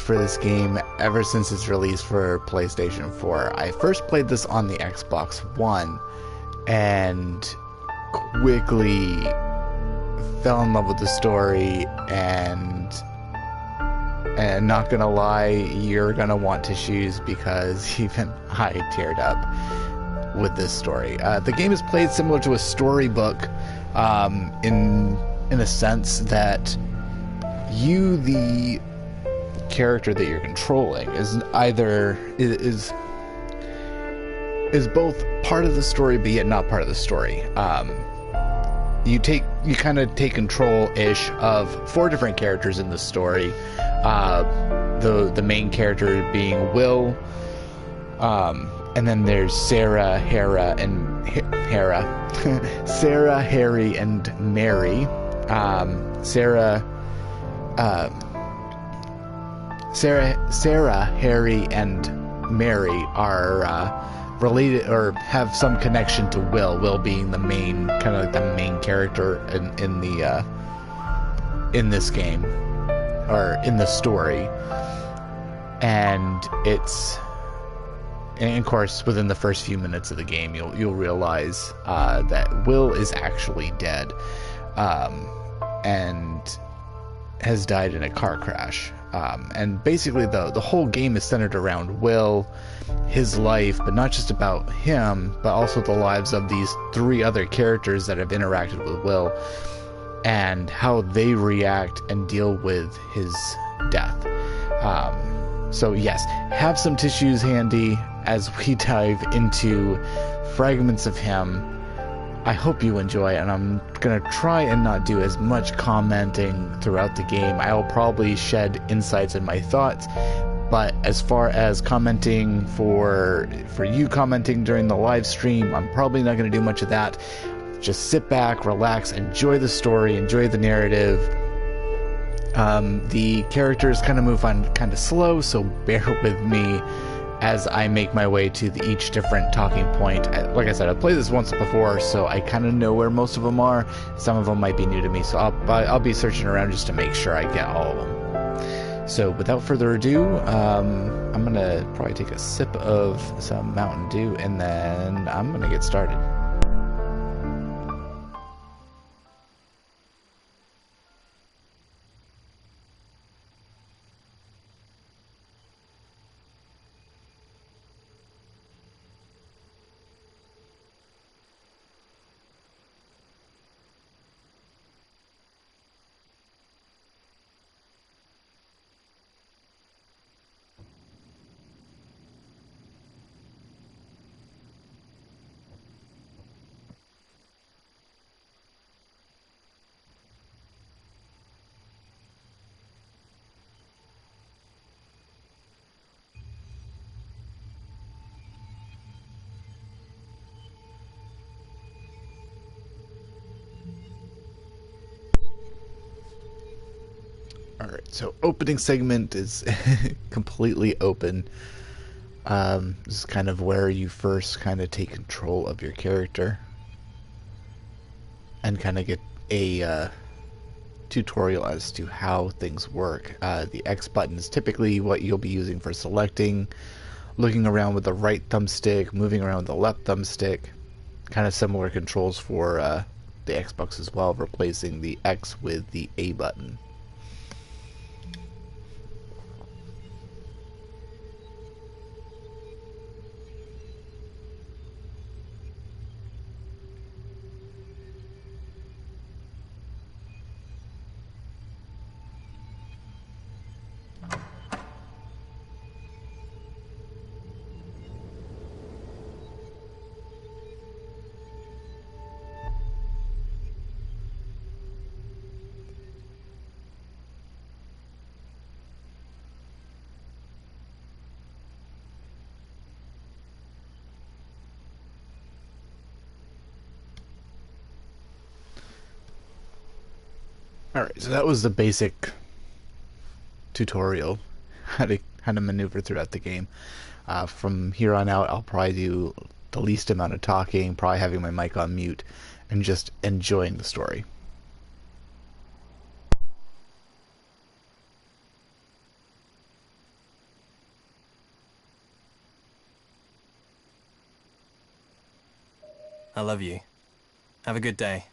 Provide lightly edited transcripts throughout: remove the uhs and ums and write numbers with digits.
for this game ever since its release for PlayStation 4. I first played this on the Xbox One and quickly fell in love with the story, and not gonna lie, you're gonna want tissues because even I teared up with this story. The game is played similar to a storybook, in a sense that you, the character that you're controlling, is both part of the story but yet not part of the story. You kind of take control-ish of 4 different characters in the story. The main character being Will, and then there's Sarah, Sarah, Harry, and Mary. Sarah, Harry, and Mary are related or have some connection to Will. Will being the main, kind of like the main character in this game, or in the story, and of course within the first few minutes of the game you'll realize that Will is actually dead, and has died in a car crash. And basically the whole game is centered around Will, his life, but not just about him, but also the lives of these 3 other characters that have interacted with Will, and how they react and deal with his death. So yes, have some tissues handy as we dive into Fragments of Him. I hope you enjoy, and I'm going to try and not do as much commenting throughout the game. I'll probably shed insights in my thoughts, but as far as commenting for you commenting during the live stream, I'm probably not going to do much of that. Just sit back, relax, enjoy the story, enjoy the narrative. The characters kind of move on kind of slow, so bear with me as I make my way to each different talking point. Like I said, I've played this once before, so I kind of know where most of them are. Some of them might be new to me, so I'll be searching around just to make sure I get all of them. So without further ado, I'm gonna probably take a sip of some Mountain Dew, and then I'm gonna get started. Alright, so opening segment is completely open. This is kind of where you first kind of take control of your character and kind of get a tutorial as to how things work. The X button is typically what you'll be using for selecting, looking around with the right thumbstick, moving around with the left thumbstick. Kind of similar controls for the Xbox as well, replacing the X with the A button. Alright, so that was the basic tutorial, how to maneuver throughout the game. From here on out, I'll probably do the least amount of talking, probably having my mic on mute, and just enjoying the story. I love you. Have a good day.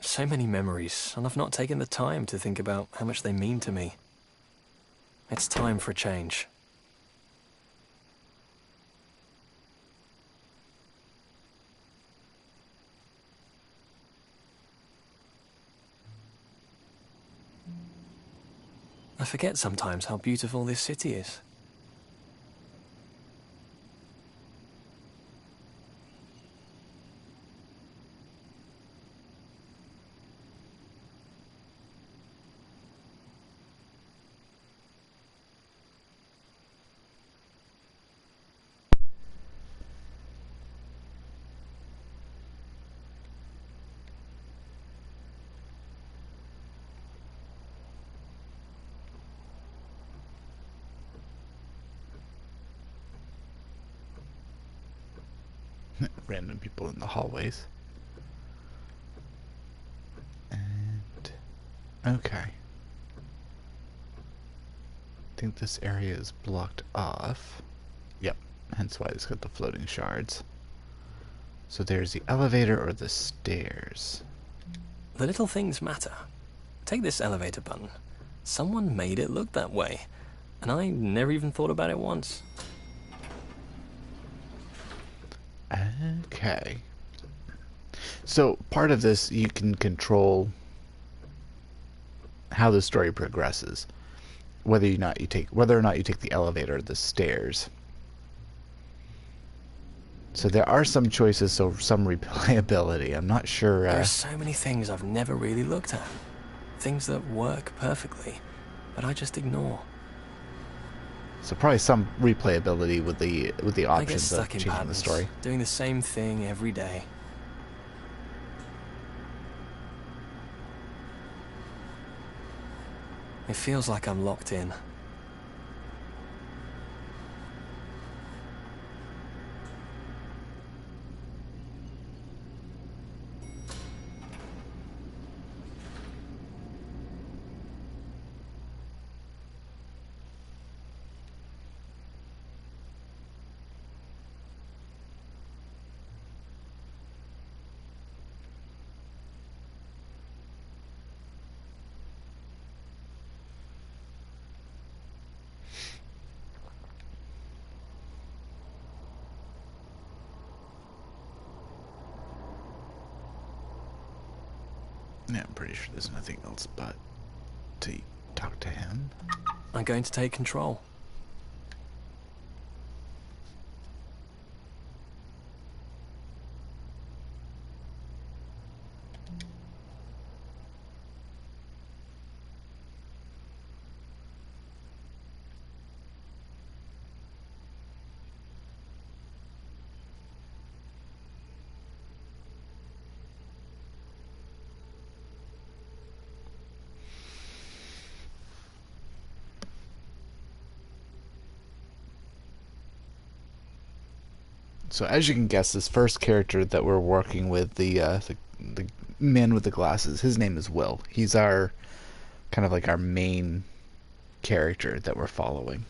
So many memories, and I've not taken the time to think about how much they mean to me. It's time for a change. I forget sometimes how beautiful this city is. Random people in the hallways. And okay. I think this area is blocked off. Yep, hence why it's got the floating shards. So there's the elevator or the stairs. The little things matter. Take this elevator button. Someone made it look that way, and I never even thought about it once. Okay. So part of this, you can control how the story progresses, whether or not you take the elevator or the stairs. So there are some choices, so some replayability. I'm not sure. There are so many things I've never really looked at. Things that work perfectly, but I just ignore. So probably some replayability with the I get options of stuck in changing the patterns, story. doing the same thing every day. It feels like I'm locked in. Yeah, I'm pretty sure there's nothing else but to talk to him. I'm going to take control. So as you can guess, this first character that we're working with, the man with the glasses, his name is Will. He's our kind of like our main character that we're following.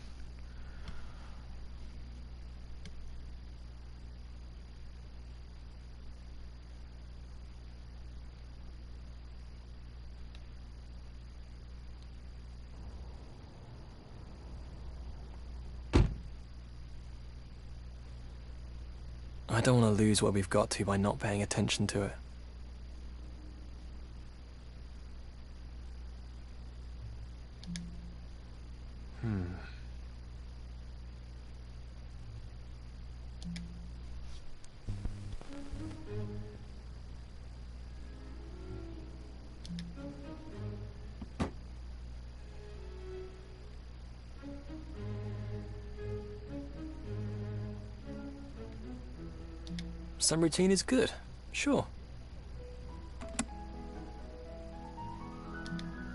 I don't want to lose what we've got to by not paying attention to it. Some routine is good, sure.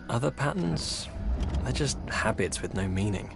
Other patterns, they're just habits with no meaning.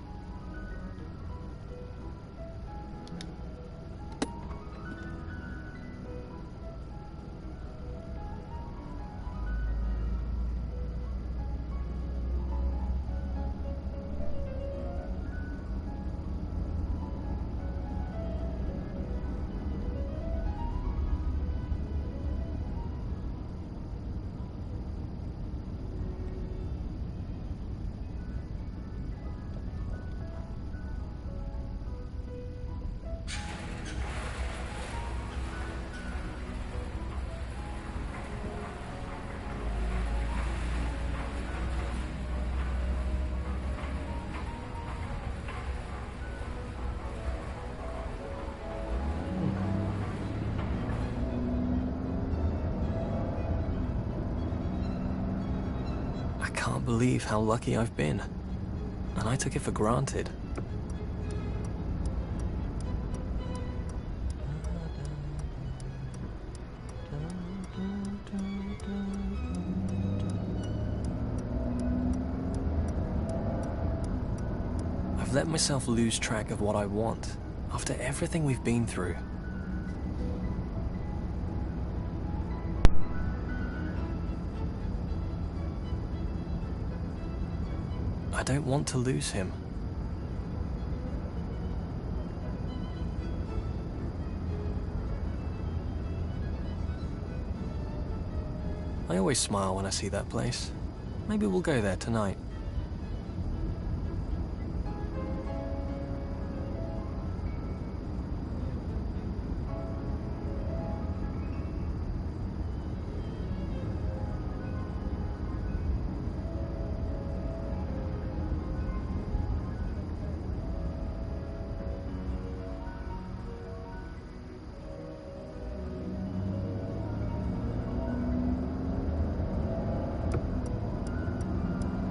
can't believe how lucky I've been, and I took it for granted. I've let myself lose track of what I want after everything we've been through. I don't want to lose him. I always smile when I see that place. Maybe we'll go there tonight.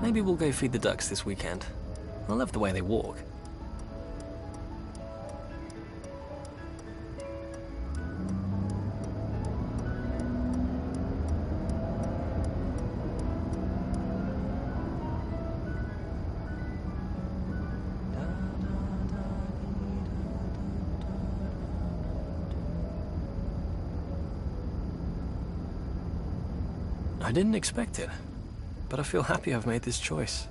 Maybe we'll go feed the ducks this weekend. I love the way they walk. I didn't expect it, but I feel happy I've made this choice.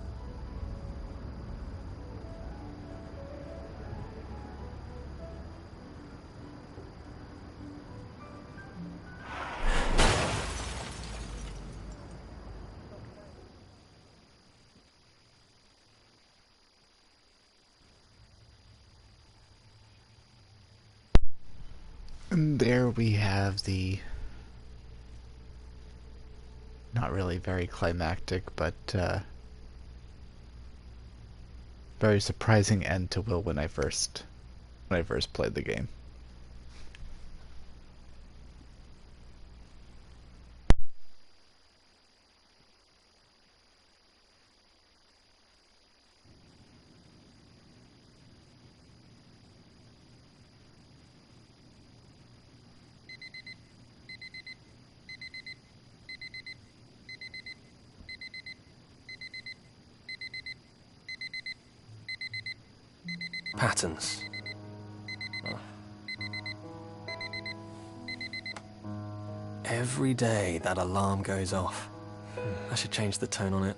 And there we have the not really very climactic, but very surprising end to Will when I first played the game. Patterns. Every day that alarm goes off. I should change the tone on it.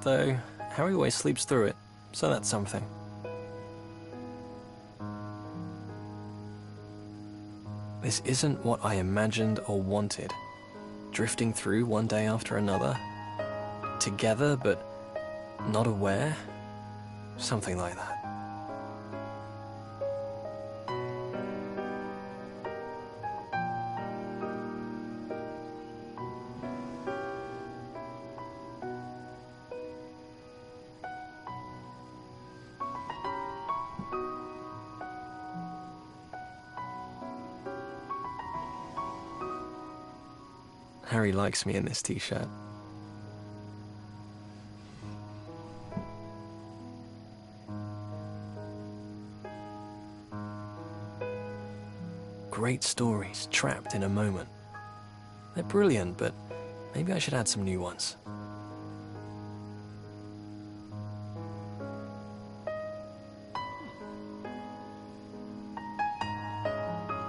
Though, Harry always sleeps through it, so that's something. This isn't what I imagined or wanted. Drifting through one day after another. Together, but not aware. Something like that. Harry likes me in this t-shirt. Great stories trapped in a moment. They're brilliant, but maybe I should add some new ones.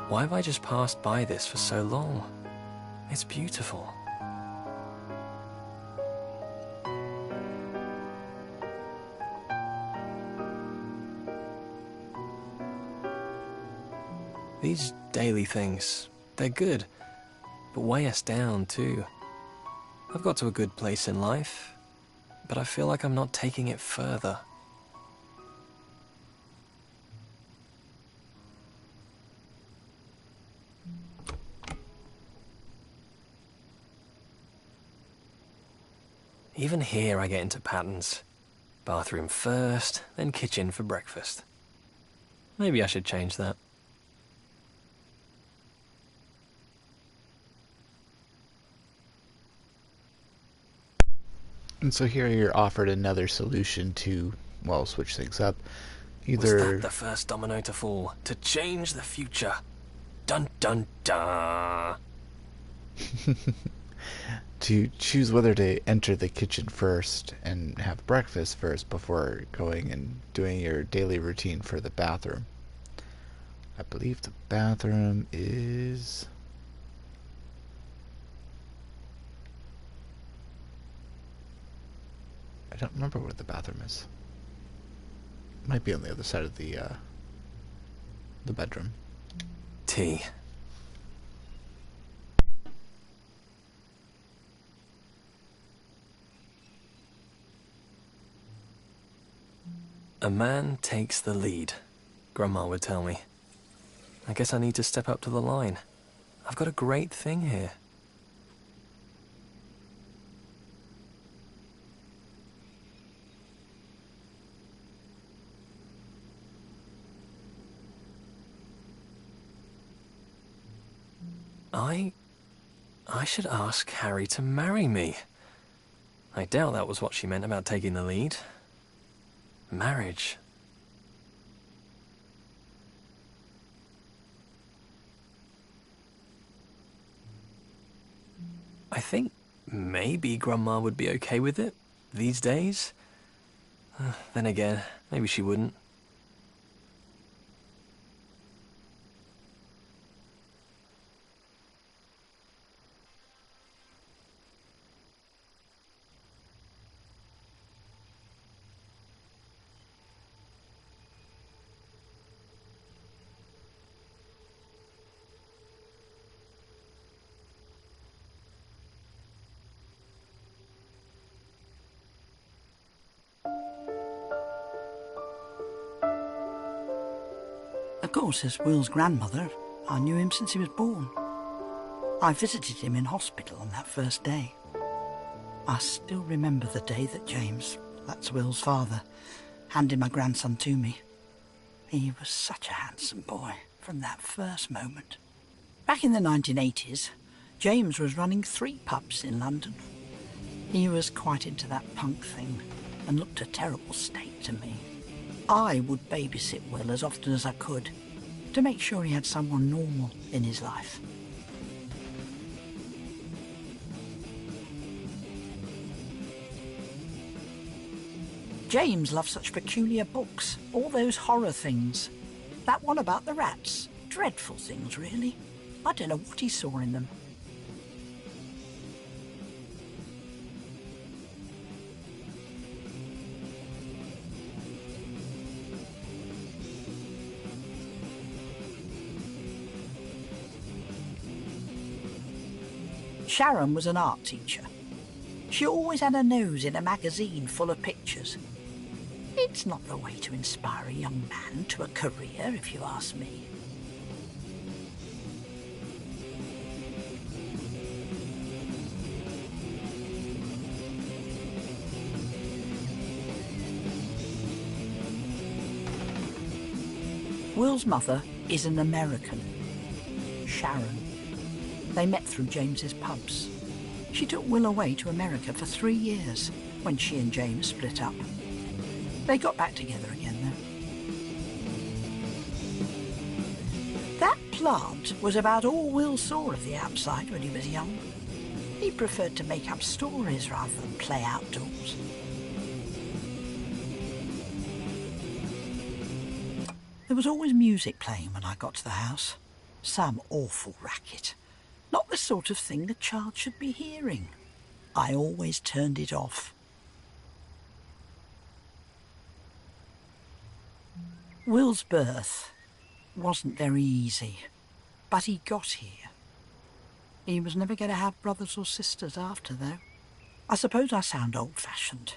Why have I just passed by this for so long? It's beautiful. These daily things, they're good, but weigh us down too. I've got to a good place in life, but I feel like I'm not taking it further. Even here I get into patterns. Bathroom first, then kitchen for breakfast. Maybe I should change that. And so here you're offered another solution to, well, switch things up. Was that Either the first domino to fall, to change the future? Dun dun dun! to choose whether to enter the kitchen first and have breakfast first before going and doing your daily routine for the bathroom. I believe the bathroom is... I don't remember where the bathroom is. It might be on the other side of the bedroom. Tea. A man takes the lead, Grandma would tell me. I guess I need to step up to the line. I've got a great thing here. I should ask Harry to marry me. I doubt that was what she meant about taking the lead. Marriage. I think maybe Grandma would be okay with it these days. Then again, maybe she wouldn't. Of course, as Will's grandmother, I knew him since he was born. I visited him in hospital on that first day. I still remember the day that James, that's Will's father, handed my grandson to me. He was such a handsome boy from that first moment. Back in the 1980s, James was running 3 pubs in London. He was quite into that punk thing and looked a terrible state to me. I would babysit Will as often as I could to make sure he had someone normal in his life. James loved such peculiar books, all those horror things. That one about the rats. Dreadful things, really. I don't know what he saw in them. Sharon was an art teacher. She always had her nose in a magazine full of pictures. It's not the way to inspire a young man to a career, if you ask me. Will's mother is an American, Sharon. They met through James's pubs. She took Will away to America for 3 years when she and James split up. They got back together again, though. That plant was about all Will saw of the outside when he was young. He preferred to make up stories rather than play outdoors. There was always music playing when I got to the house. Some awful racket. Not the sort of thing a child should be hearing. I always turned it off. Will's birth wasn't very easy, but he got here. He was never going to have brothers or sisters after, though. I suppose I sound old-fashioned,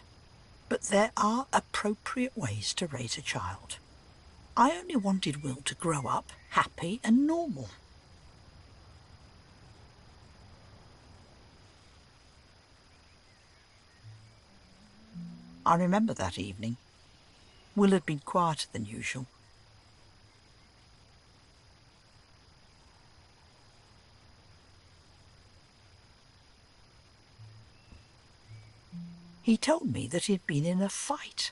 but there are appropriate ways to raise a child. I only wanted Will to grow up happy and normal. I remember that evening. Will had been quieter than usual. He told me that he'd been in a fight.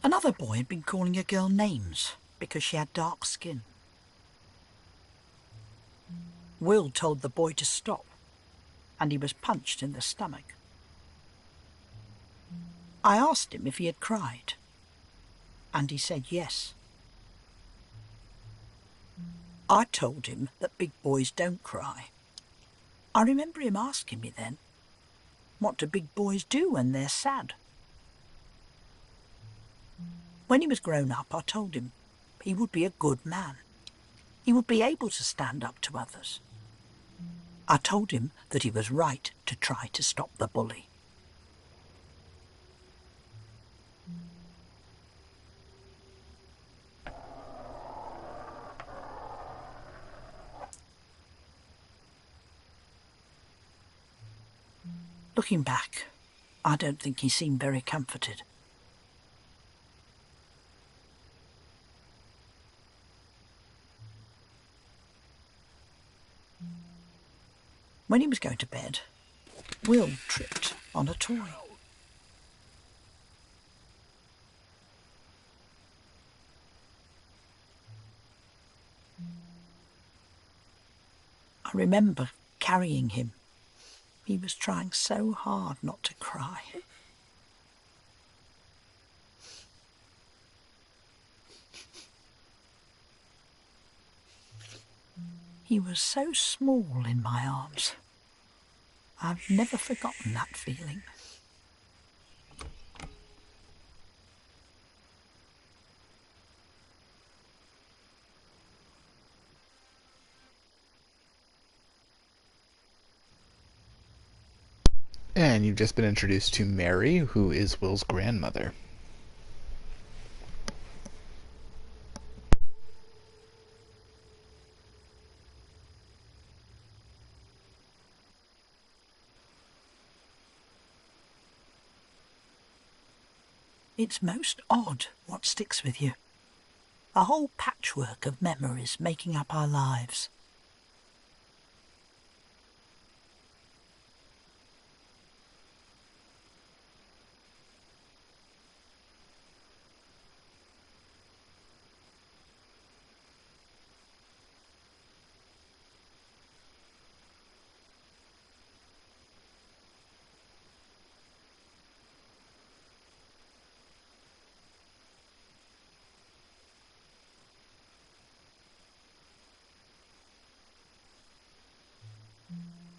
Another boy had been calling a girl names because she had dark skin. Will told the boy to stop, and he was punched in the stomach. I asked him if he had cried, and he said yes. I told him that big boys don't cry. I remember him asking me then, what do big boys do when they're sad? When he was grown up, I told him he would be a good man. He would be able to stand up to others. I told him that he was right to try to stop the bully. Looking back, I don't think he seemed very comforted. When he was going to bed, Will tripped on a toy. I remember carrying him. He was trying so hard not to cry. He was so small in my arms. I've never forgotten that feeling. And you've just been introduced to Mary, who is Will's grandmother. It's most odd what sticks with you. A whole patchwork of memories making up our lives.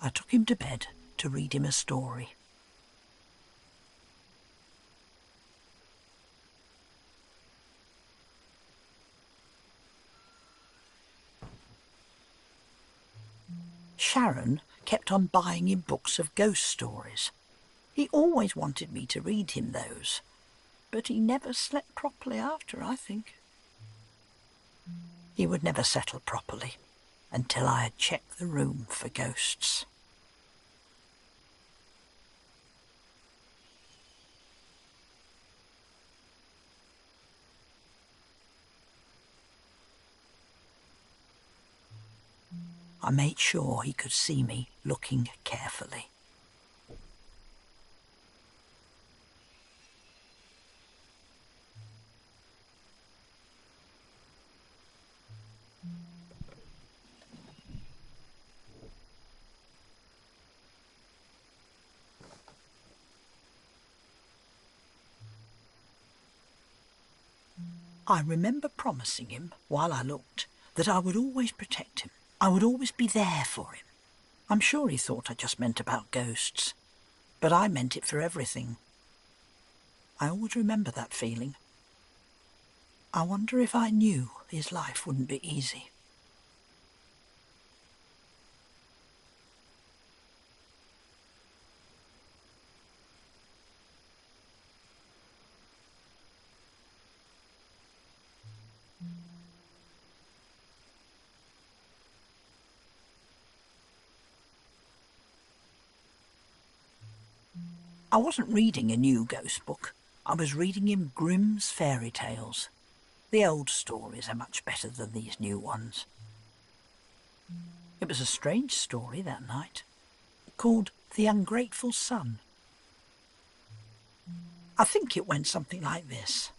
I took him to bed to read him a story. Sharon kept on buying him books of ghost stories. He always wanted me to read him those, but he never slept properly after, I think. He would never settle properly until I had checked the room for ghosts. I made sure he could see me looking carefully. I remember promising him, while I looked, that I would always protect him. I would always be there for him. I'm sure he thought I just meant about ghosts, but I meant it for everything. I always remember that feeling. I wonder if I knew his life wouldn't be easy. I wasn't reading a new ghost book. I was reading him Grimm's fairy tales. The old stories are much better than these new ones. It was a strange story that night, called The Ungrateful Son. I think it went something like this.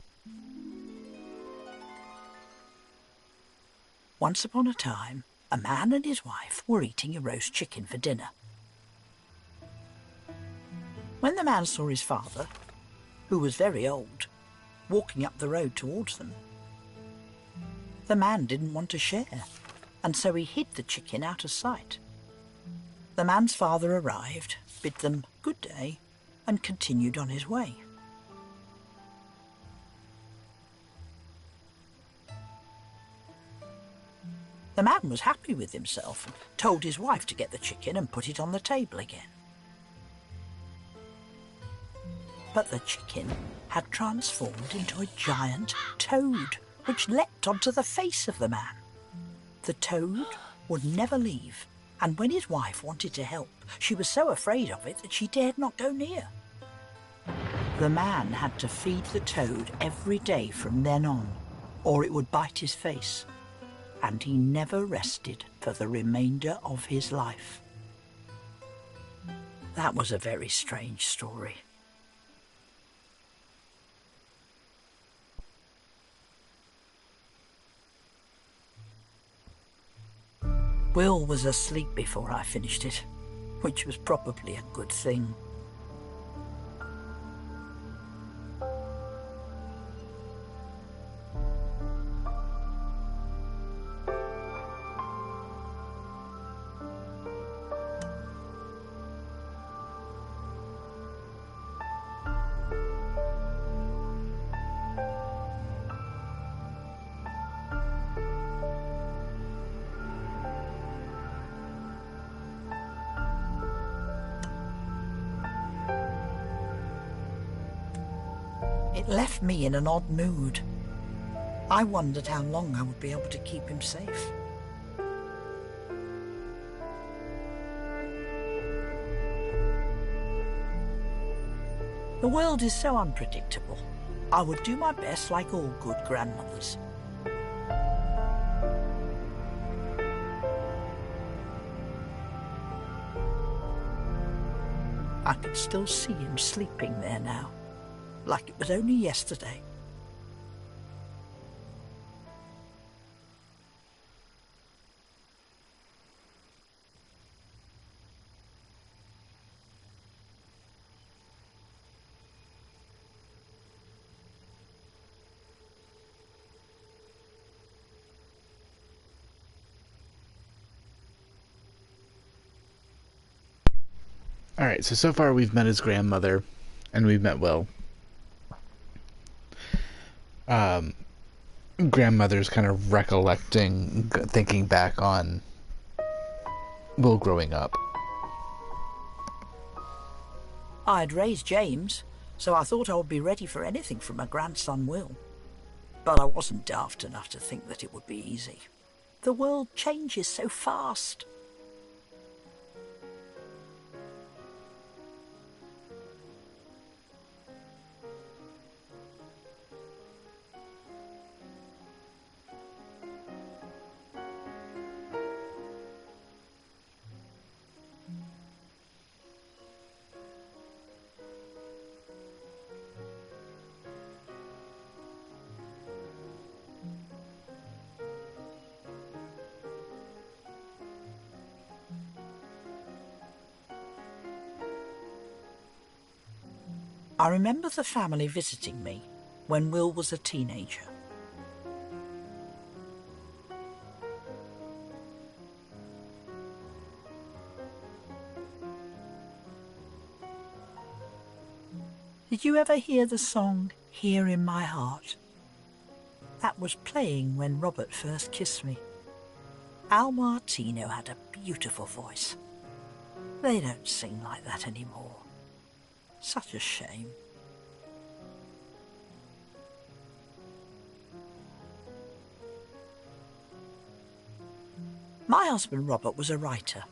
Once upon a time, a man and his wife were eating a roast chicken for dinner. When the man saw his father, who was very old, walking up the road towards them, the man didn't want to share, and so he hid the chicken out of sight. The man's father arrived, bid them good day, and continued on his way. The man was happy with himself and told his wife to get the chicken and put it on the table again. But the chicken had transformed into a giant toad, which leapt onto the face of the man. The toad would never leave, and when his wife wanted to help, she was so afraid of it that she dared not go near. The man had to feed the toad every day from then on, or it would bite his face, and he never rested for the remainder of his life. That was a very strange story. Will was asleep before I finished it, which was probably a good thing. It left me in an odd mood. I wondered how long I would be able to keep him safe. The world is so unpredictable. I would do my best like all good grandmothers. I could still see him sleeping there now, like it was only yesterday. Alright, so far we've met his grandmother, and we've met Will. Grandmother's kind of recollecting, thinking back on Will growing up. I'd raised James, so I thought I would be ready for anything from a grandson Will. But I wasn't daft enough to think that it would be easy. The world changes so fast. I remember the family visiting me when Will was a teenager. Did you ever hear the song Here in My Heart? That was playing when Robert first kissed me. Al Martino had a beautiful voice. They don't sing like that anymore. Such a shame. My husband Robert was a writer.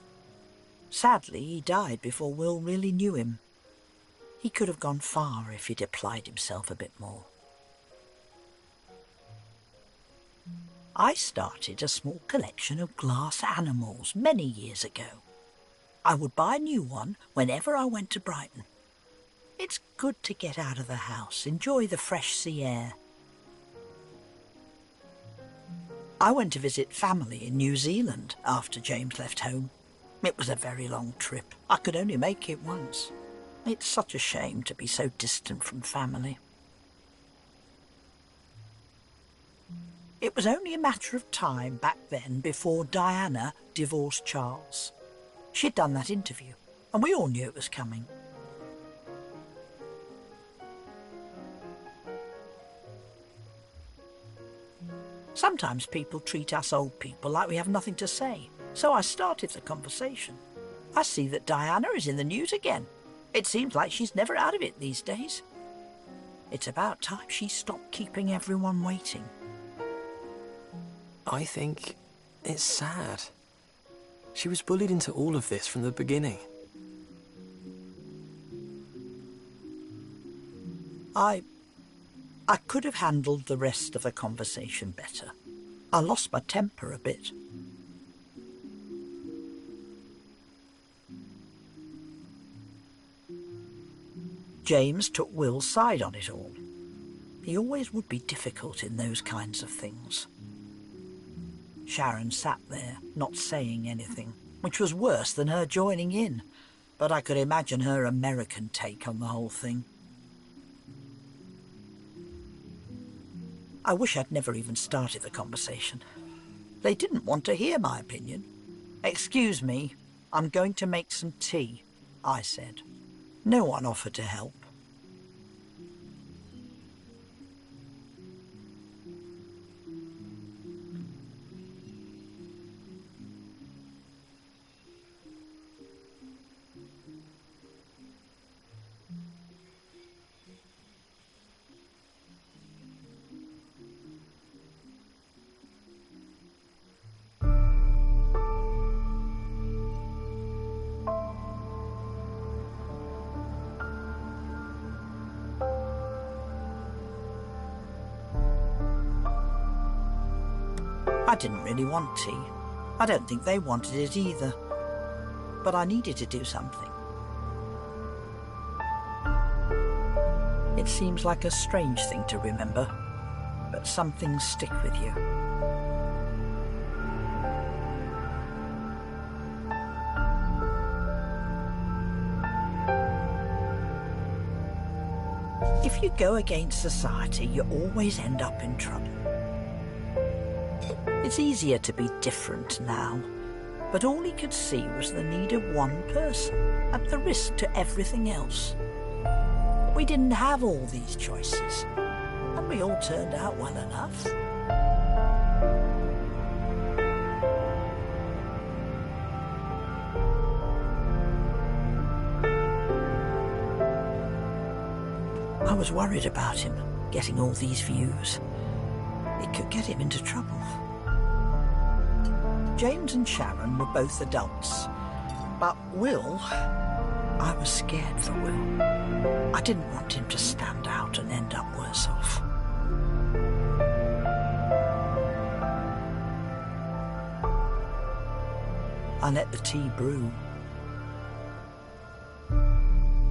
Sadly, he died before Will really knew him. He could have gone far if he'd applied himself a bit more. I started a small collection of glass animals many years ago. I would buy a new one whenever I went to Brighton. It's good to get out of the house, enjoy the fresh sea air. I went to visit family in New Zealand after James left home. It was a very long trip. I could only make it once. It's such a shame to be so distant from family. It was only a matter of time back then before Diana divorced Charles. She'd done that interview, and we all knew it was coming. Sometimes people treat us old people like we have nothing to say, so I started the conversation. I see that Diana is in the news again. It seems like she's never out of it these days. It's about time she stopped keeping everyone waiting. I think it's sad. She was bullied into all of this from the beginning. I could have handled the rest of the conversation better. I lost my temper a bit. James took Will's side on it all. He always would be difficult in those kinds of things. Sharon sat there, not saying anything, which was worse than her joining in, but I could imagine her American take on the whole thing. I wish I'd never even started the conversation. They didn't want to hear my opinion. "Excuse me, I'm going to make some tea," I said. No one offered to help. I didn't really want tea. I don't think they wanted it either. But I needed to do something. It seems like a strange thing to remember, but some things stick with you. If you go against society, you always end up in trouble. It's easier to be different now, but all he could see was the need of one person, at the risk to everything else. We didn't have all these choices, and we all turned out well enough. I was worried about him, getting all these views. It could get him into trouble. James and Sharon were both adults, but Will, I was scared for Will. I didn't want him to stand out and end up worse off. I let the tea brew.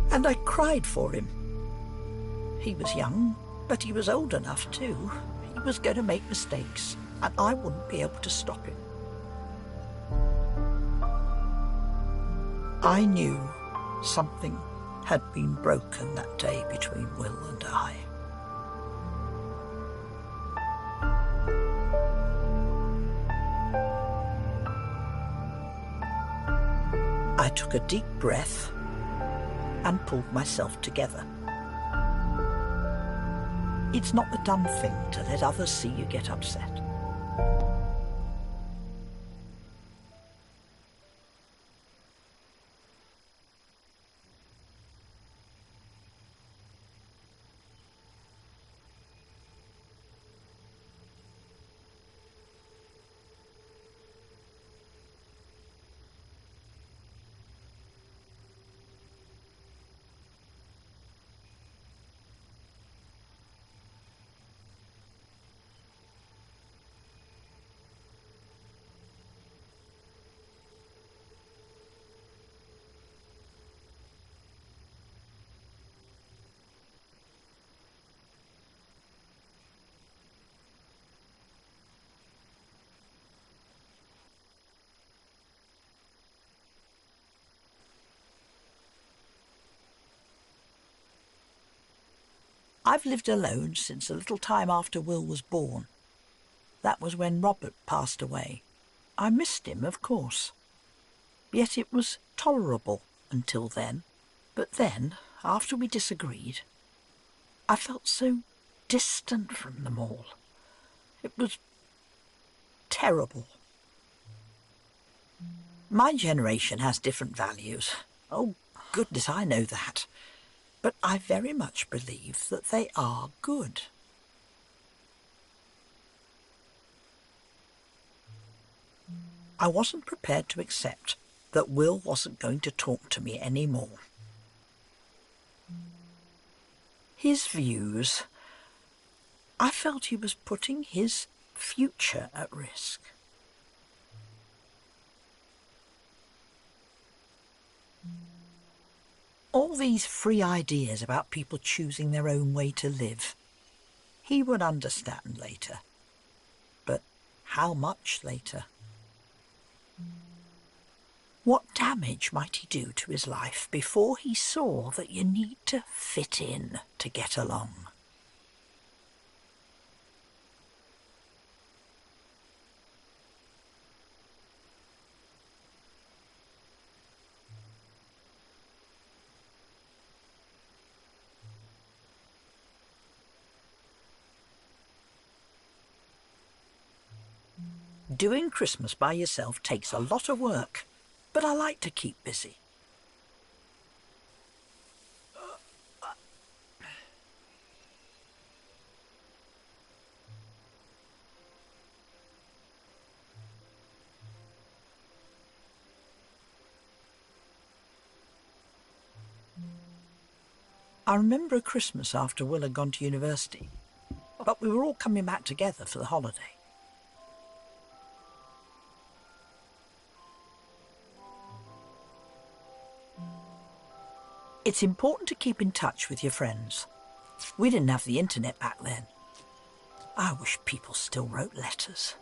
And I cried for him. He was young, but he was old enough too. He was going to make mistakes, and I wouldn't be able to stop him. I knew something had been broken that day between Will and I. I took a deep breath and pulled myself together. It's not the done thing to let others see you get upset. I've lived alone since a little time after Will was born. That was when Robert passed away. I missed him, of course. Yet it was tolerable until then. But then, after we disagreed, I felt so distant from them all. It was terrible. My generation has different values. Oh, goodness, I know that. But I very much believe that they are good. I wasn't prepared to accept that Will wasn't going to talk to me anymore. His views, I felt he was putting his future at risk. All these free ideas about people choosing their own way to live, he would understand later. But how much later? What damage might he do to his life before he saw that you need to fit in to get along? Doing Christmas by yourself takes a lot of work, but I like to keep busy. I remember a Christmas after Will had gone to university, but we were all coming back together for the holiday. It's important to keep in touch with your friends. We didn't have the internet back then. I wish people still wrote letters.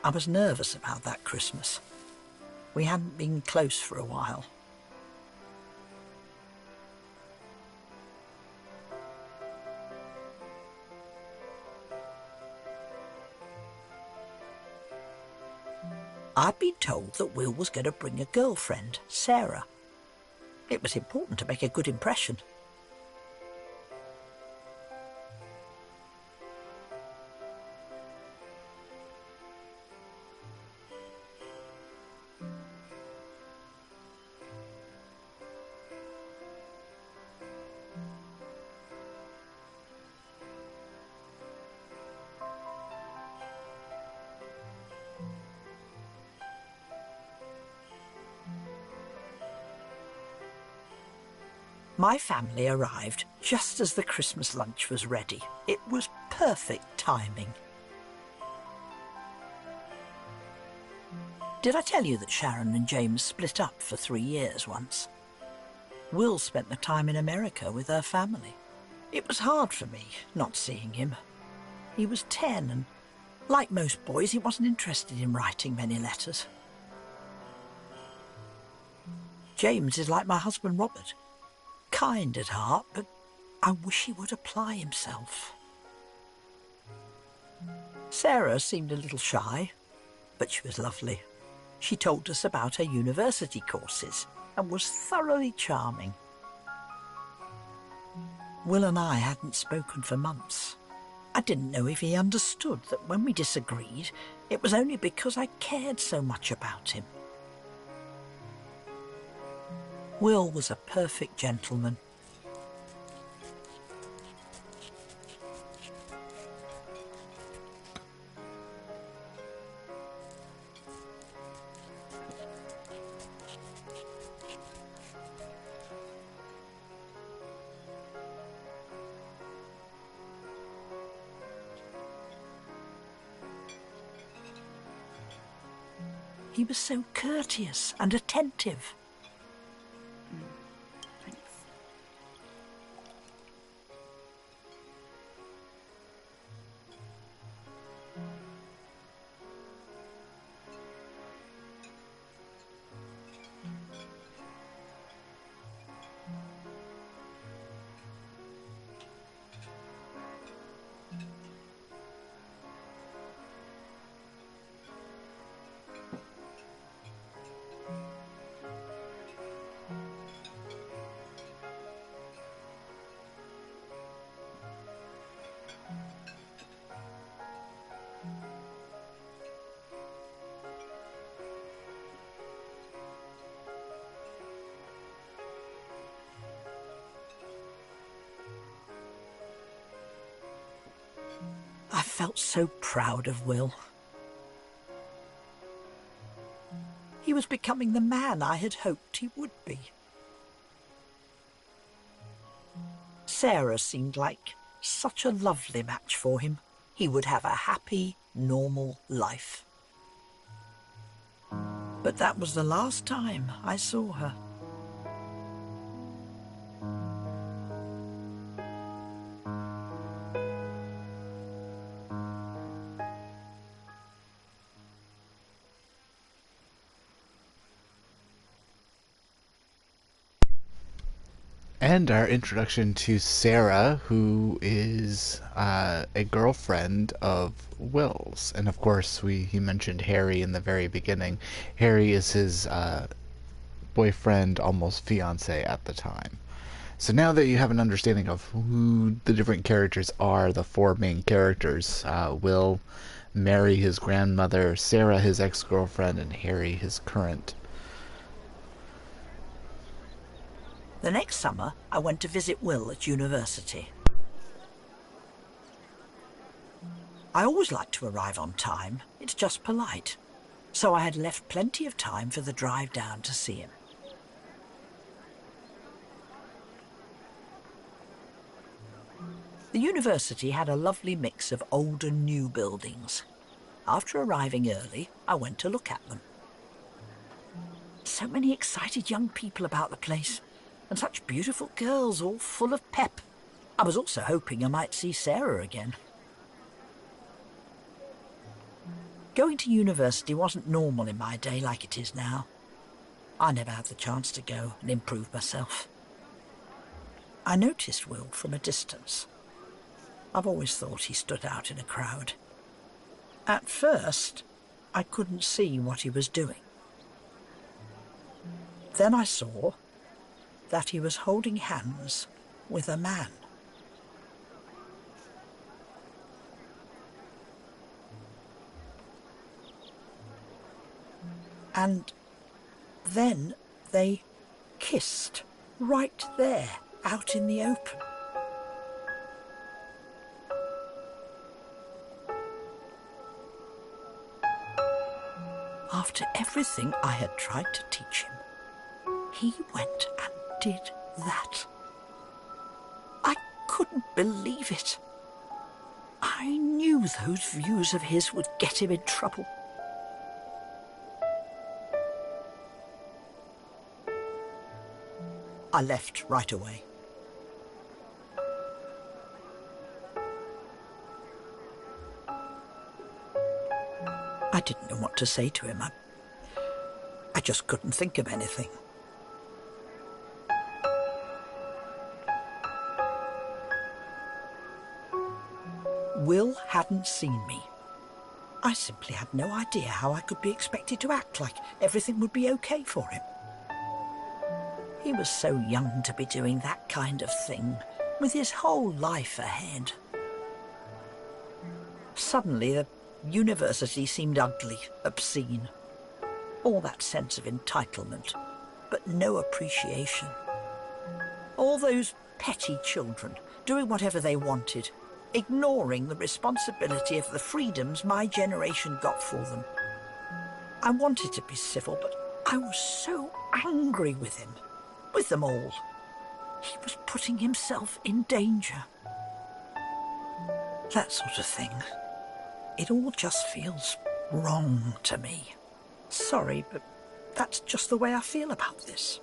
I was nervous about that Christmas. We hadn't been close for a while. I'd been told that Will was going to bring a girlfriend, Sarah. It was important to make a good impression. My family arrived just as the Christmas lunch was ready. It was perfect timing. Did I tell you that Sharon and James split up for 3 years once? Will spent the time in America with her family. It was hard for me not seeing him. He was 10 and, like most boys, he wasn't interested in writing many letters. James is like my husband Robert. Kind at heart, but I wish he would apply himself. Sarah seemed a little shy, but she was lovely. She told us about her university courses and was thoroughly charming. Will and I hadn't spoken for months. I didn't know if he understood that when we disagreed, it was only because I cared so much about him. Will was a perfect gentleman. He was so courteous and attentive. Thanks. I felt so proud of Will. He was becoming the man I had hoped he would be. Sarah seemed like such a lovely match for him. He would have a happy, normal life. But that was the last time I saw her. And our introduction to Sarah, who is a girlfriend of Will's. And of course, he mentioned Harry in the very beginning. Harry is his boyfriend, almost fiance at the time. So now that you have an understanding of who the different characters are, the four main characters, Will, Mary, his grandmother, Sarah, his ex-girlfriend, and Harry, his current. The next summer, I went to visit Will at university. I always like to arrive on time. It's just polite. So I had left plenty of time for the drive down to see him. The university had a lovely mix of old and new buildings. After arriving early, I went to look at them. So many excited young people about the place. And such beautiful girls, all full of pep. I was also hoping I might see Sarah again. Going to university wasn't normal in my day like it is now. I never had the chance to go and improve myself. I noticed Will from a distance. I've always thought he stood out in a crowd. At first, I couldn't see what he was doing. Then I saw that he was holding hands with a man. And then they kissed right there, out in the open. After everything I had tried to teach him, he went and did that. I couldn't believe it. I knew those views of his would get him in trouble. I left right away. I didn't know what to say to him. I just couldn't think of anything. Will hadn't seen me. I simply had no idea how I could be expected to act like everything would be okay for him. He was so young to be doing that kind of thing, with his whole life ahead. Suddenly, the university seemed ugly, obscene. All that sense of entitlement, but no appreciation. All those petty children doing whatever they wanted, ignoring the responsibility of the freedoms my generation got for them. I wanted to be civil, but I was so angry with him, with them all. He was putting himself in danger. That sort of thing. It all just feels wrong to me. Sorry, but that's just the way I feel about this.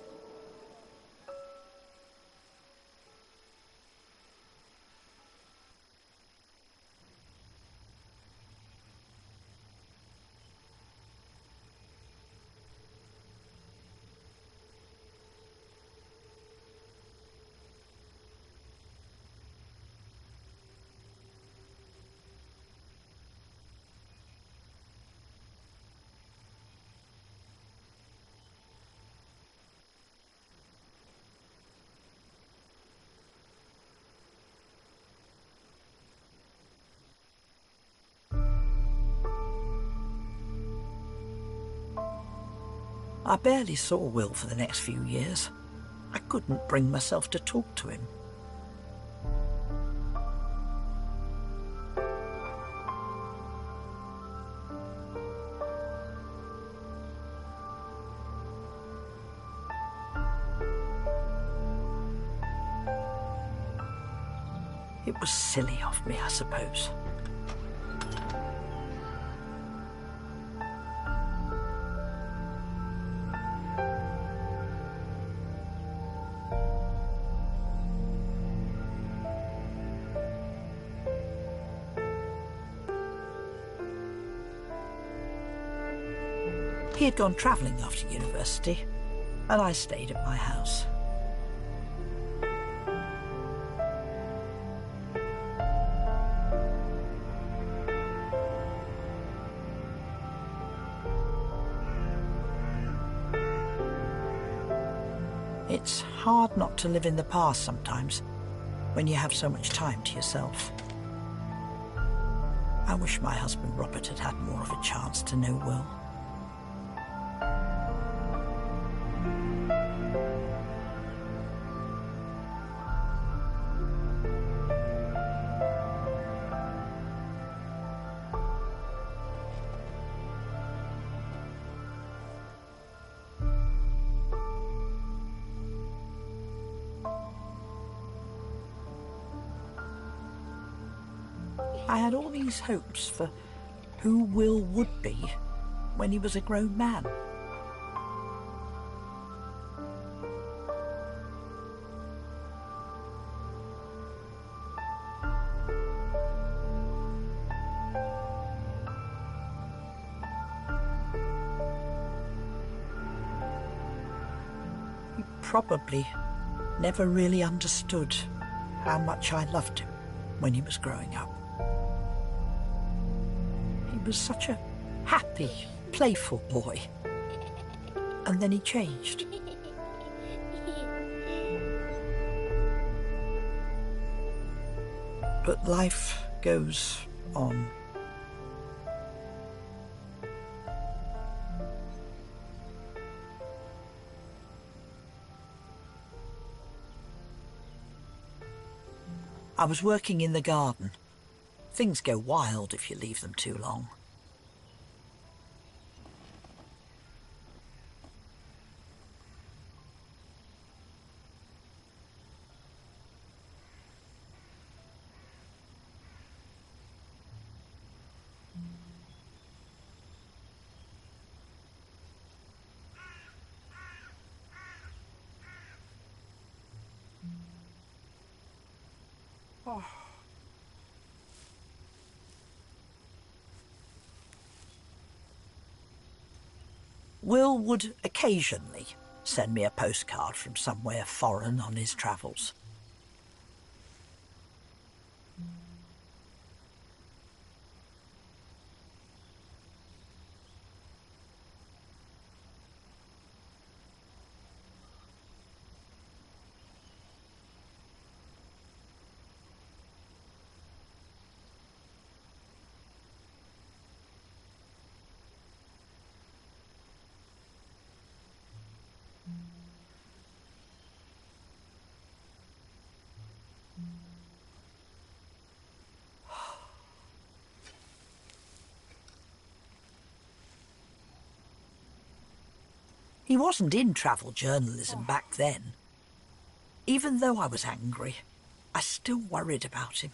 I barely saw Will for the next few years. I couldn't bring myself to talk to him. It was silly of me, I suppose. He had gone travelling after university, and I stayed at my house. It's hard not to live in the past sometimes, when you have so much time to yourself. I wish my husband Robert had had more of a chance to know Will. I had all these hopes for who Will would be when he was a grown man. He probably never really understood how much I loved him when he was growing up. He was such a happy, playful boy. And then he changed. But life goes on. I was working in the garden. Things go wild if you leave them too long. Oh. Will would occasionally send me a postcard from somewhere foreign on his travels. He wasn't in travel journalism back then. Even though I was angry, I still worried about him.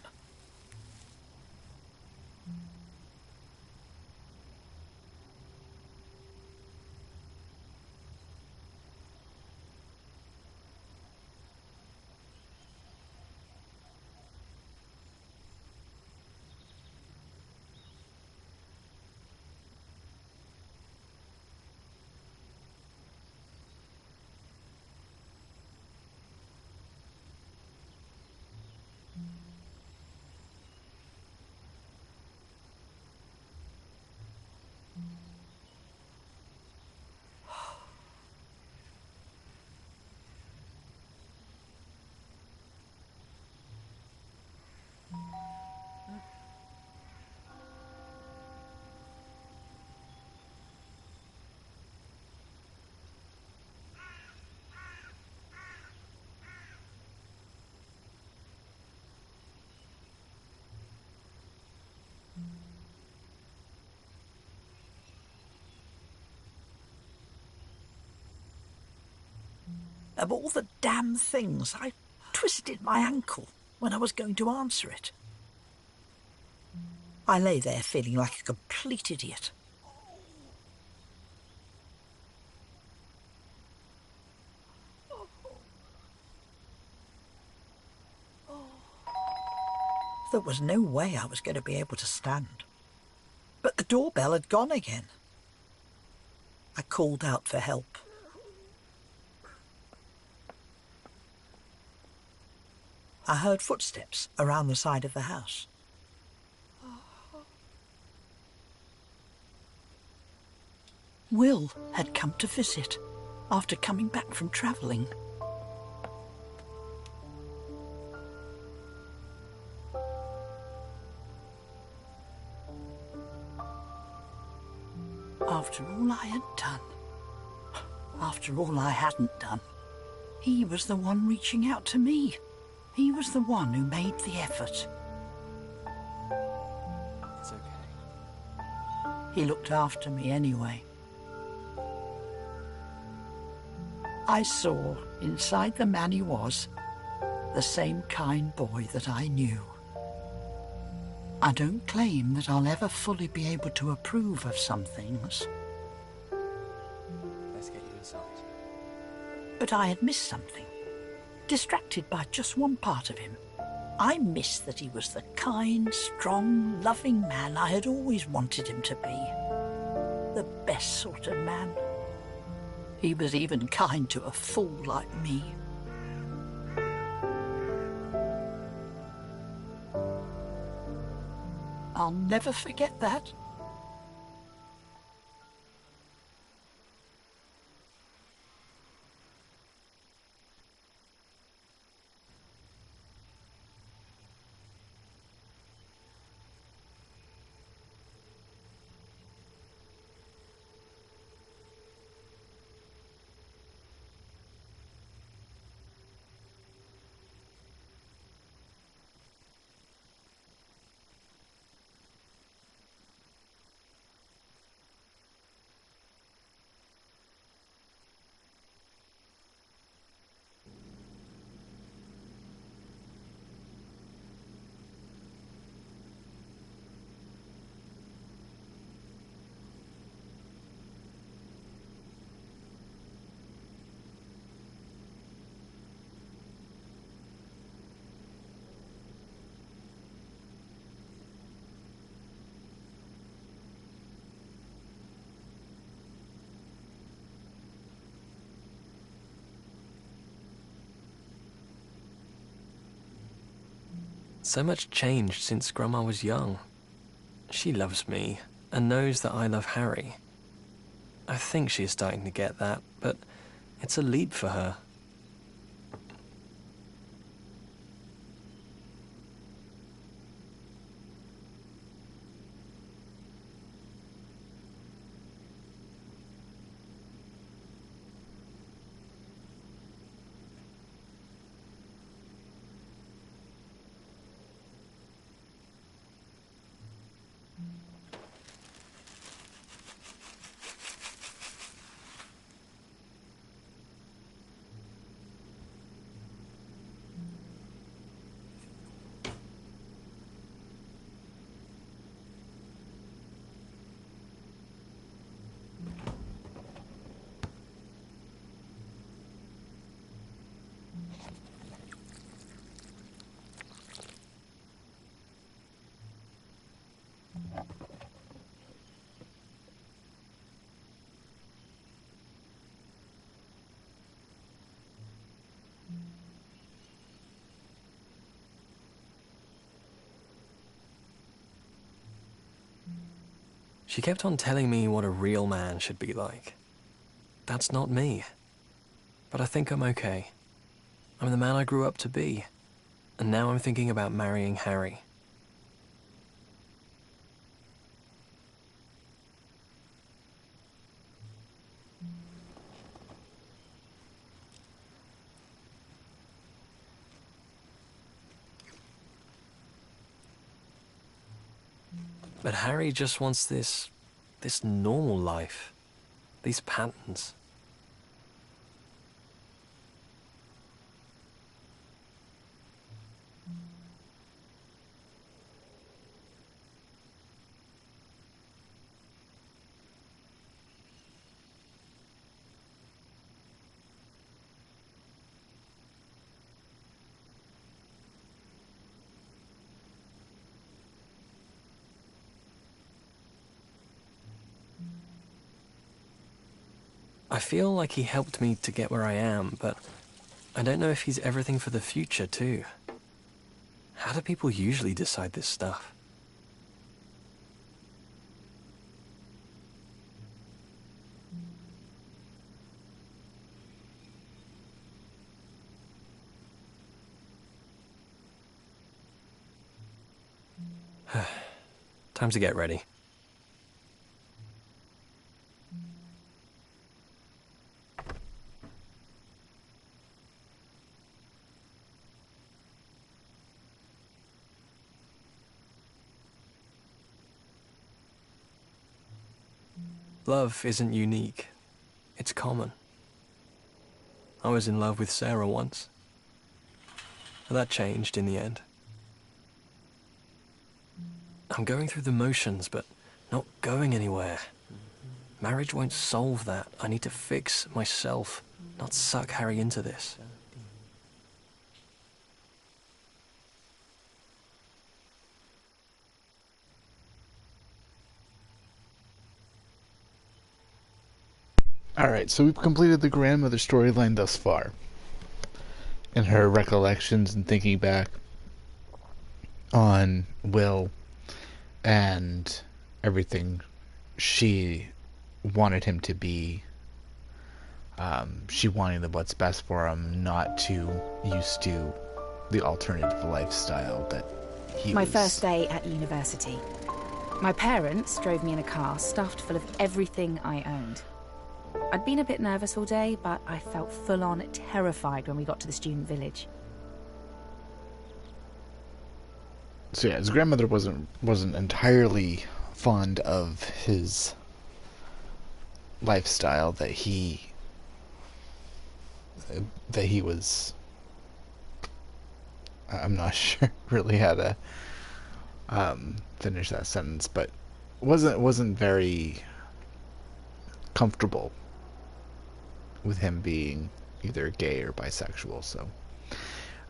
Of all the damn things, I twisted my ankle when I was going to answer it. I lay there feeling like a complete idiot. There was no way I was going to be able to stand. But the doorbell had gone again. I called out for help. I heard footsteps around the side of the house. Will had come to visit after coming back from travelling. After all I had done, after all I hadn't done, he was the one reaching out to me. He was the one who made the effort. It's okay. He looked after me anyway. I saw, inside the man he was, the same kind boy that I knew. I don't claim that I'll ever fully be able to approve of some things. Let's get you inside. But I had missed something. Distracted by just one part of him. I missed that he was the kind, strong, loving man I had always wanted him to be. The best sort of man. He was even kind to a fool like me. I'll never forget that. So much changed since Grandma was young. She loves me and knows that I love Harry. I think she is starting to get that, but it's a leap for her. She kept on telling me what a real man should be like. That's not me. But I think I'm okay. I'm the man I grew up to be. And now I'm thinking about marrying Harry. But Harry just wants this normal life. These patterns. I feel like he helped me to get where I am, but I don't know if he's everything for the future, too. How do people usually decide this stuff? Time to get ready. Love isn't unique. It's common. I was in love with Sarah once. But that changed in the end. I'm going through the motions, but not going anywhere. Marriage won't solve that. I need to fix myself, not suck Harry into this. Alright, so we've completed the grandmother storyline thus far. In her recollections and thinking back on Will and everything she wanted him to be. She wanted what's best for him, not too used to the alternative lifestyle that he My was. first day at university. My parents drove me in a car stuffed full of everything I owned. I'd been a bit nervous all day, but I felt full-on terrified when we got to the student village. So yeah, his grandmother wasn't entirely fond of his lifestyle that he was. I'm not sure really how to finish that sentence, but wasn't very comfortable with him being either gay or bisexual. So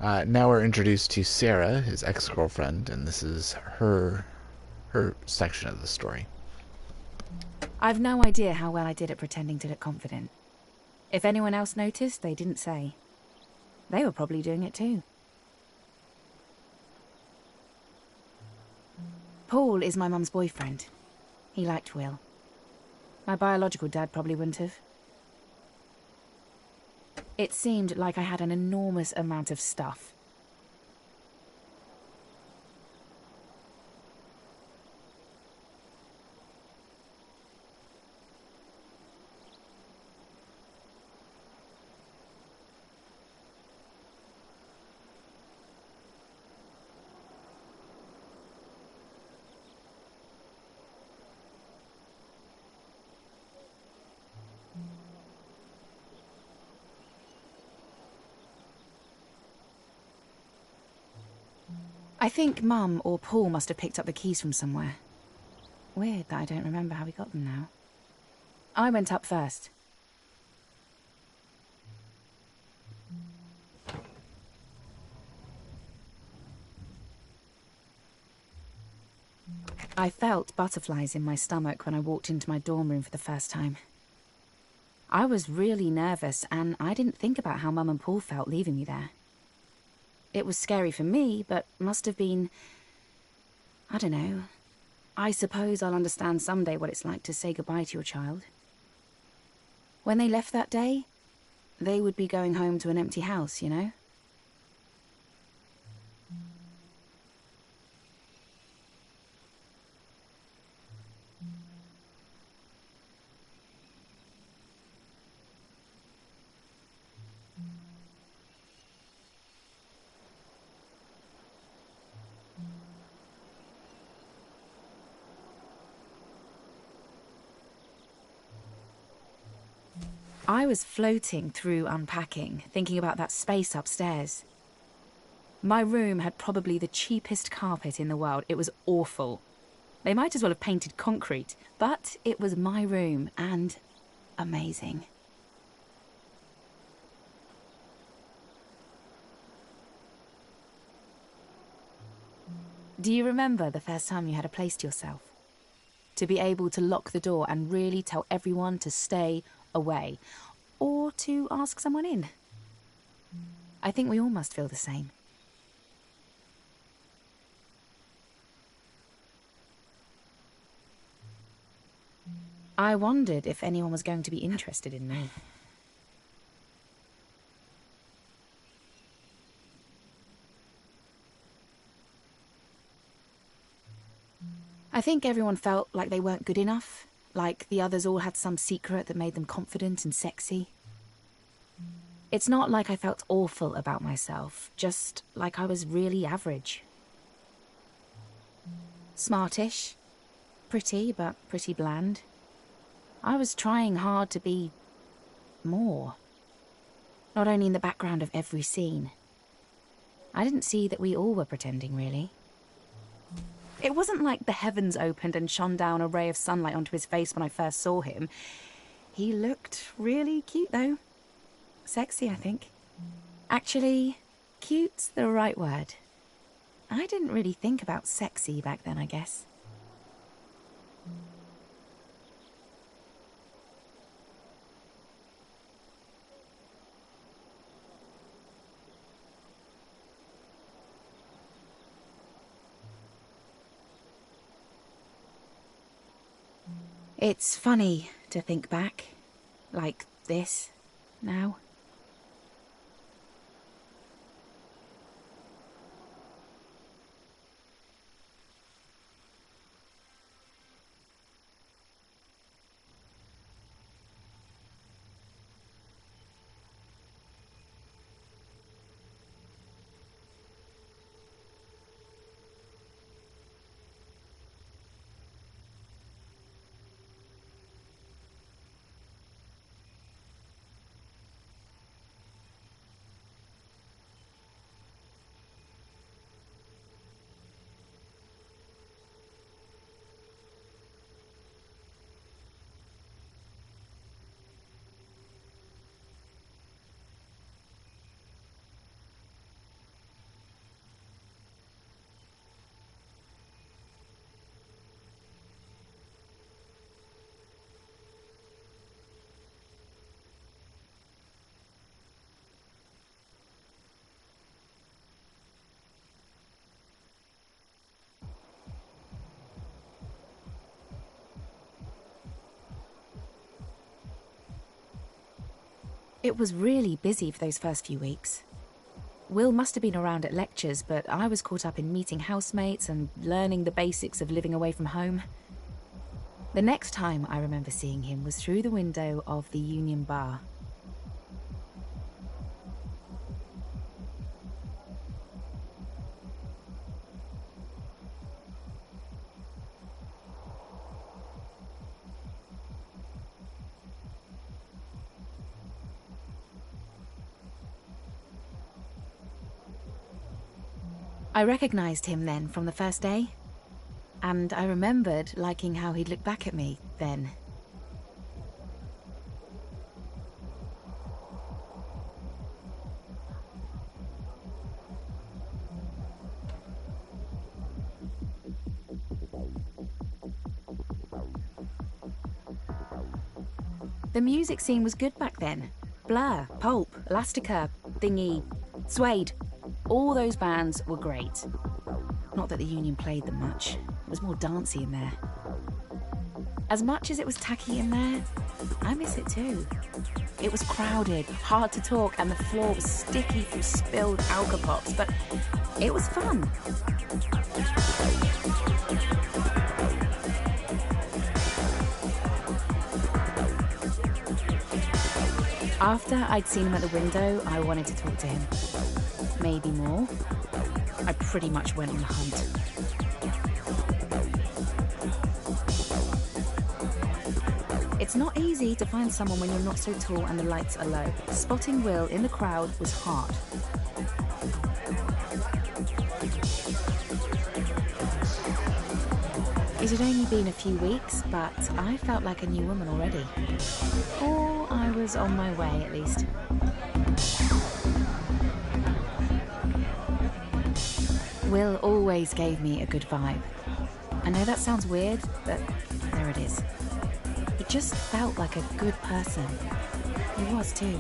now we're introduced to Sarah, his ex-girlfriend, and this is her section of the story. I've no idea how well I did at pretending to look confident. If anyone else noticed, they didn't say. They were probably doing it too. Paul is my mum's boyfriend. He liked Will. My biological dad probably wouldn't have. It seemed like I had an enormous amount of stuff. I think Mum or Paul must have picked up the keys from somewhere. Weird that I don't remember how we got them now. I went up first. I felt butterflies in my stomach when I walked into my dorm room for the first time. I was really nervous, and I didn't think about how Mum and Paul felt leaving me there. It was scary for me, but must have been... I don't know. I suppose I'll understand someday what it's like to say goodbye to your child. When they left that day, they would be going home to an empty house, you know? I was floating through unpacking, thinking about that space upstairs. My room had probably the cheapest carpet in the world. It was awful. They might as well have painted concrete, but it was my room, and amazing. Do you remember the first time you had a place to yourself? To be able to lock the door and really tell everyone to stay away, or to ask someone in? I think we all must feel the same. I wondered if anyone was going to be interested in me. I think everyone felt like they weren't good enough, like the others all had some secret that made them confident and sexy. It's not like I felt awful about myself, just like I was really average. Smartish, pretty, but pretty bland. I was trying hard to be more. Not only in the background of every scene. I didn't see that we all were pretending, really. It wasn't like the heavens opened and shone down a ray of sunlight onto his face when I first saw him. He looked really cute, though. Sexy, I think. Actually, cute's the right word. I didn't really think about sexy back then, I guess. It's funny to think back, like this, now. It was really busy for those first few weeks. Will must have been around at lectures, but I was caught up in meeting housemates and learning the basics of living away from home. The next time I remember seeing him was through the window of the Union Bar. I recognized him then from the first day, and I remembered liking how he'd look back at me then. The music scene was good back then. Blur, Pulp, Elastica, Thingy, Suede. All those bands were great. Not that the Union played them much. It was more dancey in there. As much as it was tacky in there, I miss it too. It was crowded, hard to talk, and the floor was sticky from spilled alcopops, but it was fun. After I'd seen him at the window, I wanted to talk to him. Maybe more. I pretty much went on the hunt. It's not easy to find someone when you're not so tall and the lights are low. Spotting Will in the crowd was hard. It had only been a few weeks, but I felt like a new woman already. Or I was on my way, at least. Will always gave me a good vibe. I know that sounds weird, but there it is. He just felt like a good person. He was too.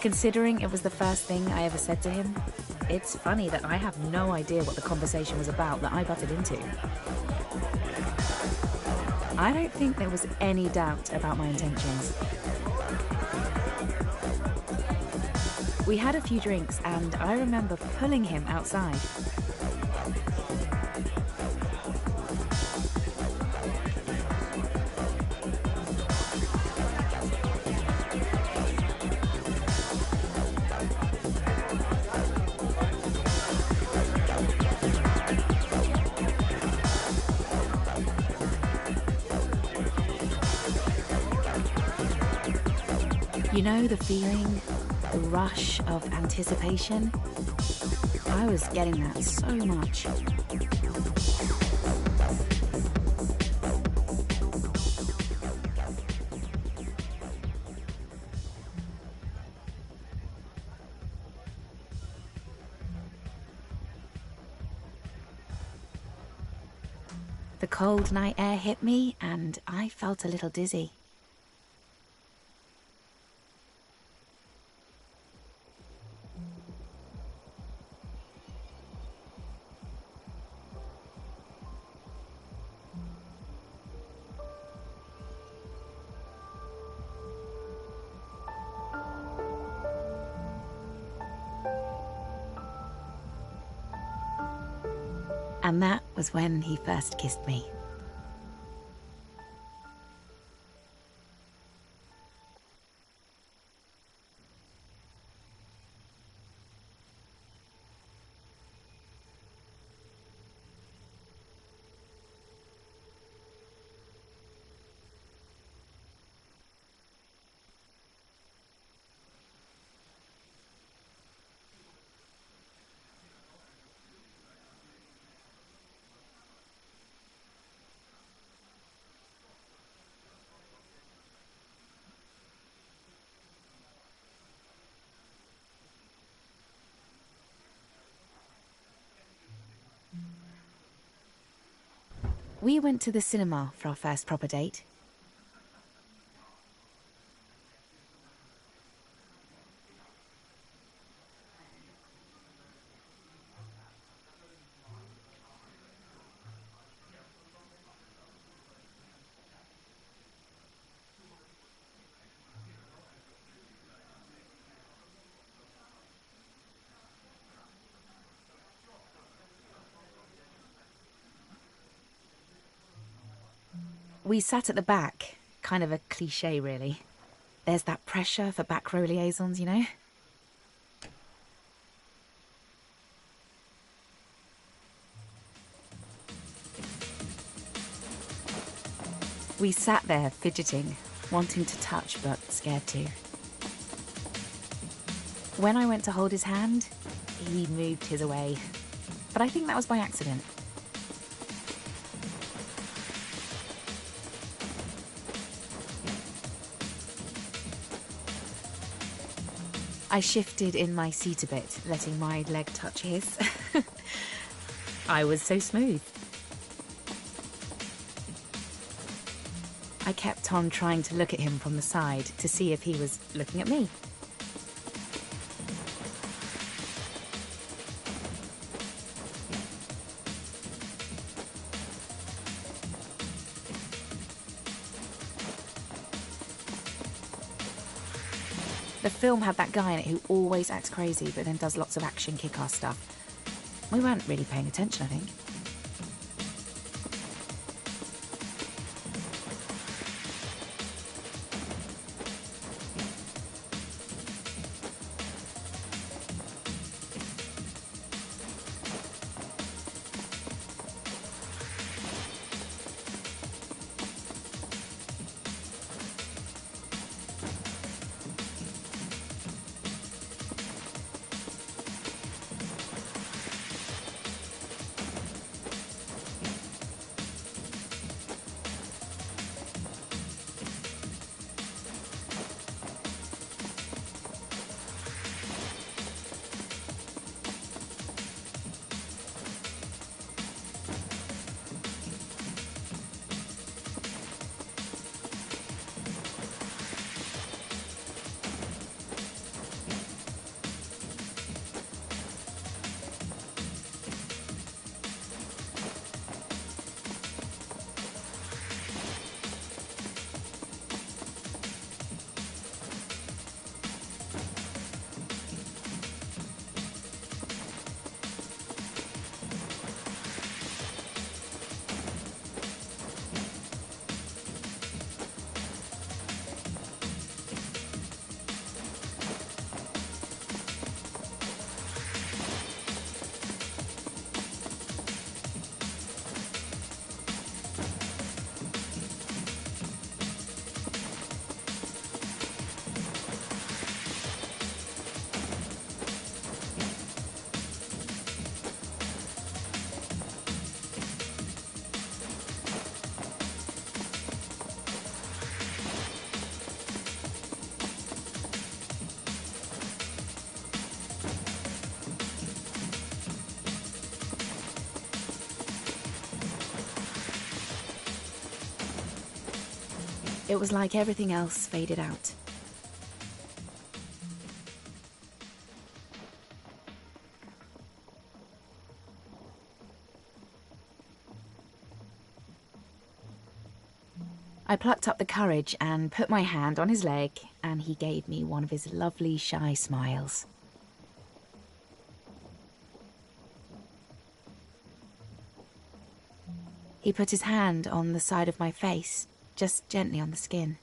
Considering it was the first thing I ever said to him, it's funny that I have no idea what the conversation was about that I butted into. I don't think there was any doubt about my intentions. We had a few drinks and I remember pulling him outside. You know the feeling, the rush of anticipation? I was getting that so much. The cold night air hit me and I felt a little dizzy. And that was when he first kissed me. We went to the cinema for our first proper date. We sat at the back, kind of a cliche really. There's that pressure for back row liaisons, you know? We sat there fidgeting, wanting to touch but scared to. When I went to hold his hand, he moved his away. But I think that was by accident. I shifted in my seat a bit, letting my leg touch his. I was so smooth. I kept on trying to look at him from the side to see if he was looking at me. The film had that guy in it who always acts crazy but then does lots of action kick-ass stuff. We weren't really paying attention, I think. It was like everything else faded out. I plucked up the courage and put my hand on his leg, and he gave me one of his lovely, shy smiles. He put his hand on the side of my face, just gently on the skin,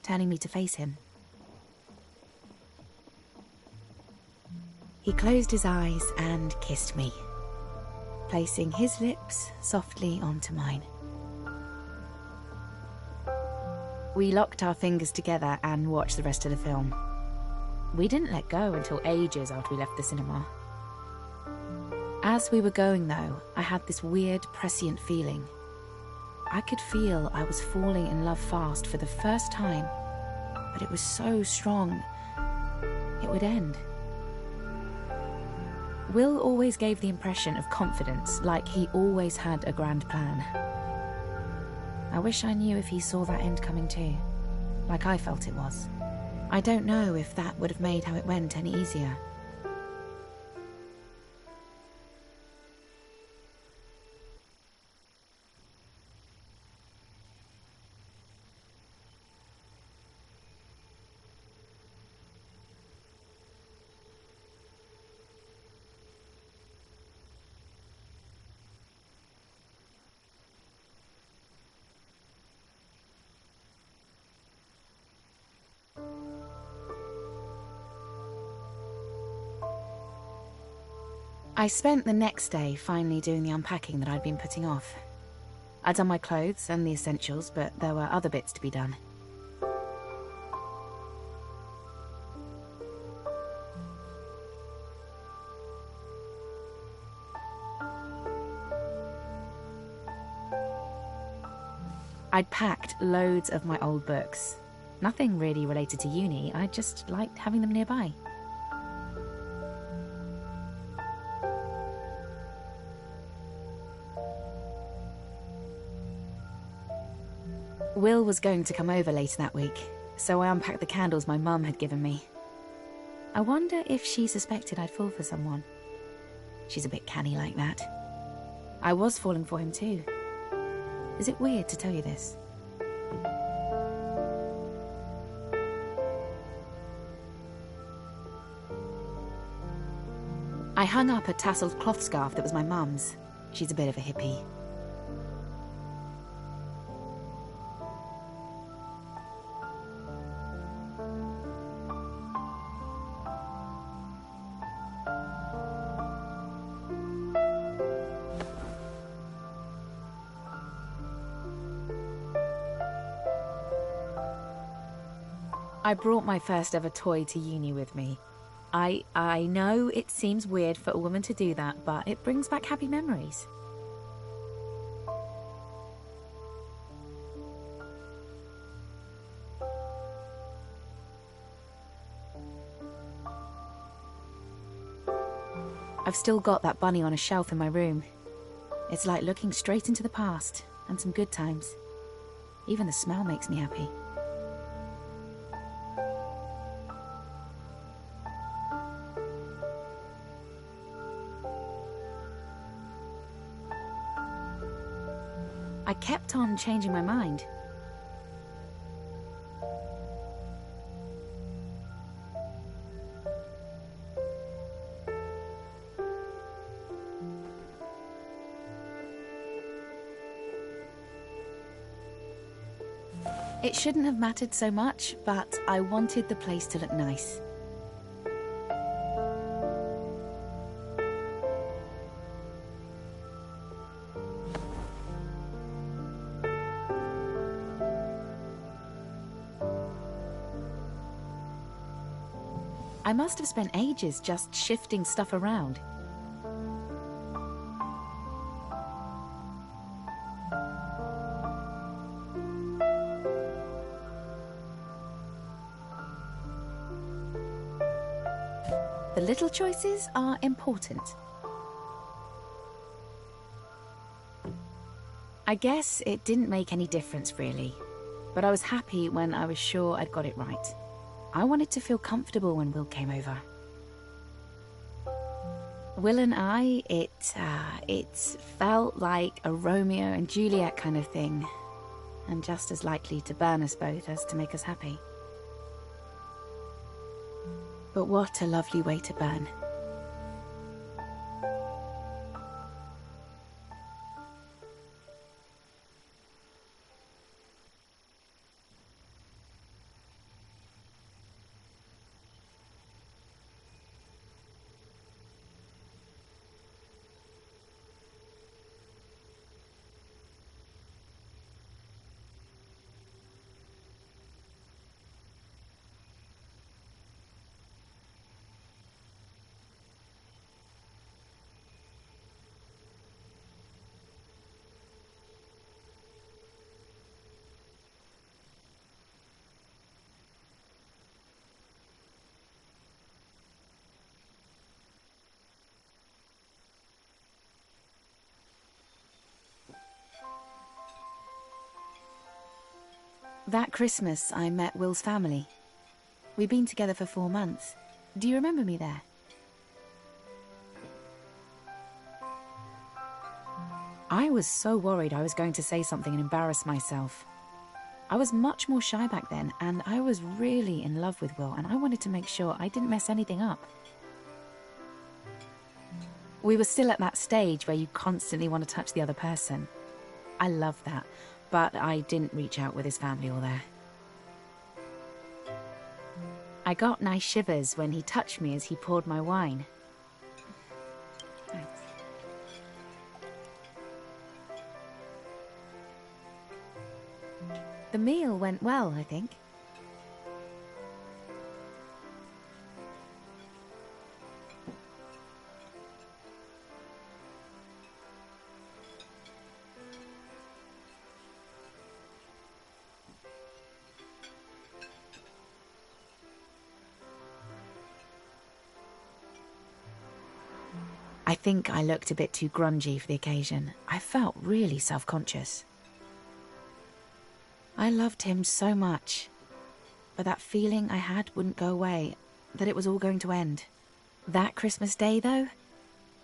turning me to face him. He closed his eyes and kissed me, placing his lips softly onto mine. We locked our fingers together and watched the rest of the film. We didn't let go until ages after we left the cinema. As we were going, though, I had this weird, prescient feeling. I could feel I was falling in love fast for the first time, but it was so strong, it would end. Will always gave the impression of confidence, like he always had a grand plan. I wish I knew if he saw that end coming too, like I felt it was. I don't know if that would have made how it went any easier. I spent the next day finally doing the unpacking that I'd been putting off. I'd done my clothes and the essentials, but there were other bits to be done. I'd packed loads of my old books. Nothing really related to uni, I just liked having them nearby. Will was going to come over later that week, so I unpacked the candles my mum had given me. I wonder if she suspected I'd fall for someone. She's a bit canny like that. I was falling for him too. Is it weird to tell you this? I hung up a tasseled cloth scarf that was my mum's. She's a bit of a hippie. I brought my first ever toy to uni with me. I know it seems weird for a woman to do that, but it brings back happy memories. I've still got that bunny on a shelf in my room. It's like looking straight into the past and some good times. Even the smell makes me happy. I kept on changing my mind. It shouldn't have mattered so much, but I wanted the place to look nice. I must have spent ages just shifting stuff around. The little choices are important. I guess it didn't make any difference really, but I was happy when I was sure I'd got it right. I wanted to feel comfortable when Will came over. Will and I, it felt like a Romeo and Juliet kind of thing, and just as likely to burn us both as to make us happy. But what a lovely way to burn. That Christmas, I met Will's family. We'd been together for 4 months. Do you remember me there? I was so worried I was going to say something and embarrass myself. I was much more shy back then, and I was really in love with Will, and I wanted to make sure I didn't mess anything up. We were still at that stage where you constantly want to touch the other person. I love that. But I didn't reach out with his family all there. I got nice shivers when he touched me as he poured my wine. Thanks. The meal went well, I think. I think I looked a bit too grungy for the occasion. I felt really self-conscious. I loved him so much, but that feeling I had wouldn't go away, that it was all going to end. That Christmas Day, though,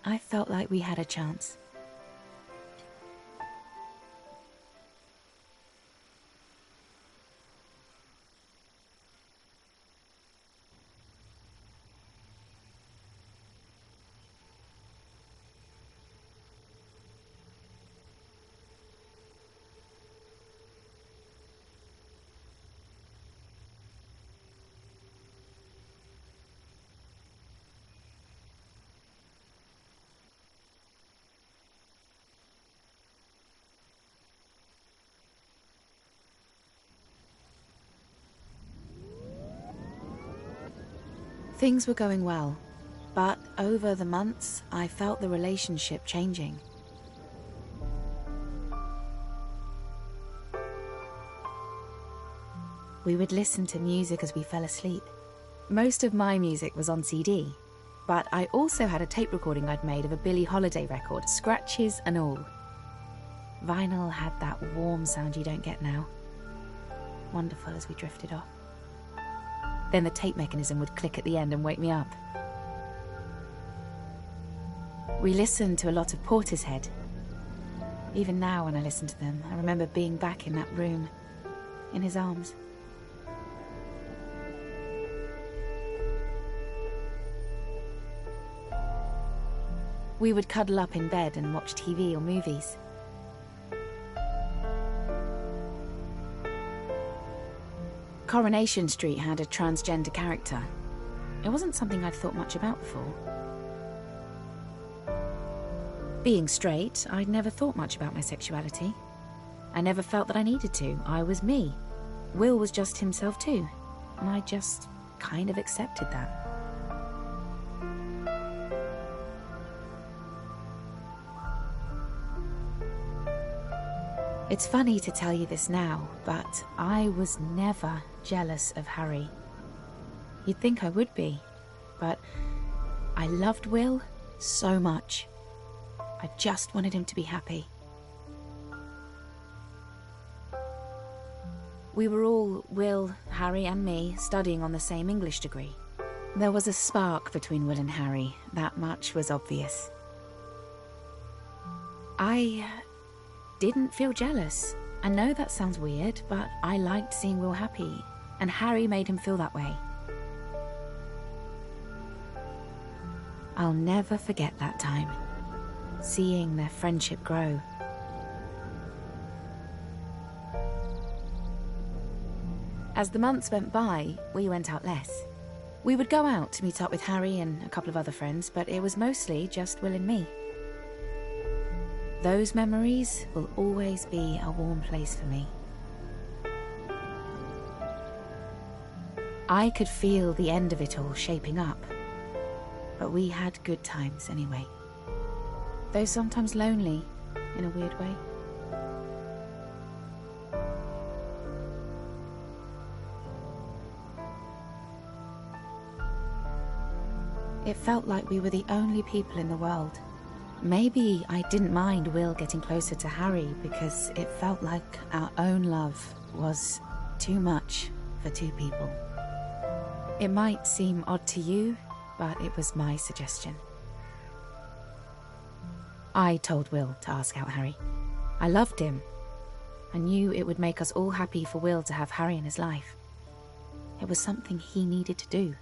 I felt like we had a chance. Things were going well, but over the months, I felt the relationship changing. We would listen to music as we fell asleep. Most of my music was on CD, but I also had a tape recording I'd made of a Billie Holiday record, scratches and all. Vinyl had that warm sound you don't get now. Wonderful as we drifted off. Then the tape mechanism would click at the end and wake me up. We listened to a lot of Portishead. Even now when I listen to them, I remember being back in that room, in his arms. We would cuddle up in bed and watch TV or movies. Coronation Street had a transgender character. It wasn't something I'd thought much about before. Being straight, I'd never thought much about my sexuality. I never felt that I needed to. I was me. Will was just himself too, and I just kind of accepted that. It's funny to tell you this now, but I was never jealous of Harry. You'd think I would be, but I loved Will so much. I just wanted him to be happy. We were all, Will, Harry and me, studying on the same English degree. There was a spark between Will and Harry, that much was obvious. I didn't feel jealous. I know that sounds weird, but I liked seeing Will happy, and Harry made him feel that way. I'll never forget that time, seeing their friendship grow. As the months went by, we went out less. We would go out to meet up with Harry and a couple of other friends, but it was mostly just Will and me. Those memories will always be a warm place for me. I could feel the end of it all shaping up, but we had good times anyway. Though sometimes lonely, in a weird way. It felt like we were the only people in the world. Maybe I didn't mind Will getting closer to Harry because it felt like our own love was too much for two people. It might seem odd to you, but it was my suggestion. I told Will to ask out Harry. I loved him. I knew it would make us all happy for Will to have Harry in his life. It was something he needed to do.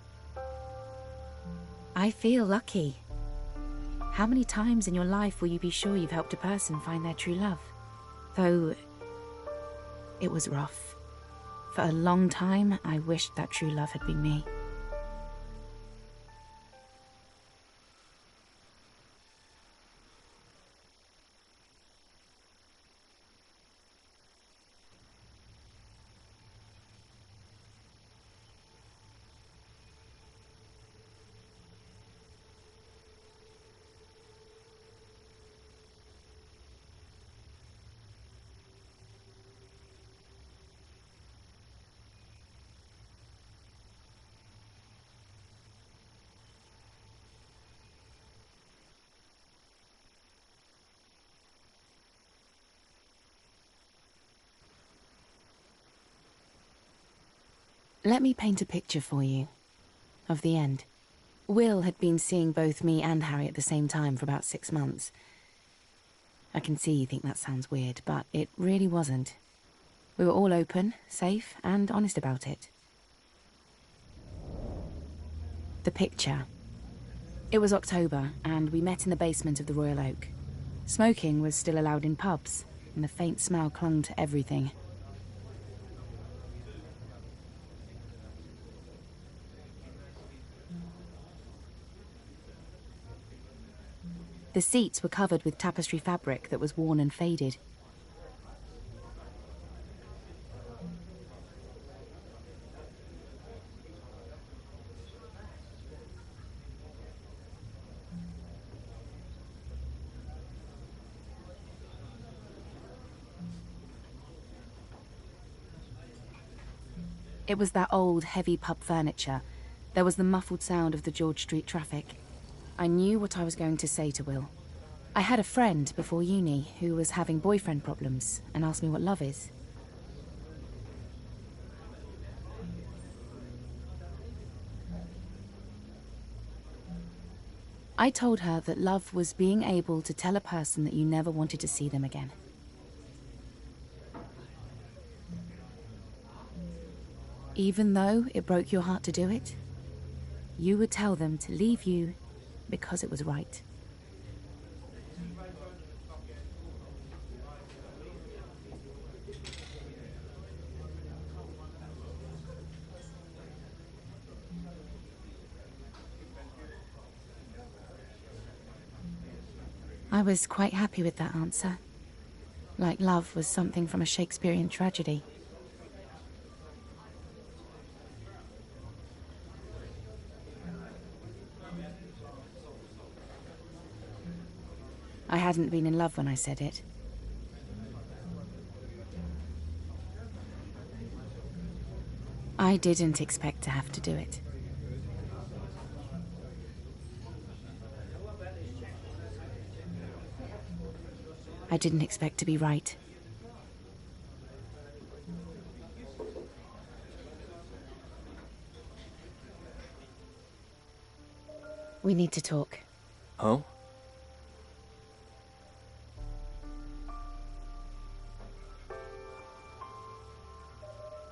I feel lucky. How many times in your life will you be sure you've helped a person find their true love? Though it was rough. For a long time, I wished that true love had been me. Let me paint a picture for you of the end. Will had been seeing both me and Harry at the same time for about 6 months. I can see you think that sounds weird, but it really wasn't. We were all open, safe, and honest about it. The picture. It was October, and we met in the basement of the Royal Oak. Smoking was still allowed in pubs, and the faint smell clung to everything. The seats were covered with tapestry fabric that was worn and faded. It was that old, heavy pub furniture. There was the muffled sound of the George Street traffic. I knew what I was going to say to Will. I had a friend before uni who was having boyfriend problems and asked me what love is. I told her that love was being able to tell a person that you never wanted to see them again. Even though it broke your heart to do it, you would tell them to leave you because it was right. I was quite happy with that answer. Like love was something from a Shakespearean tragedy. I hadn't been in love when I said it. I didn't expect to have to do it. I didn't expect to be right. We need to talk. Oh?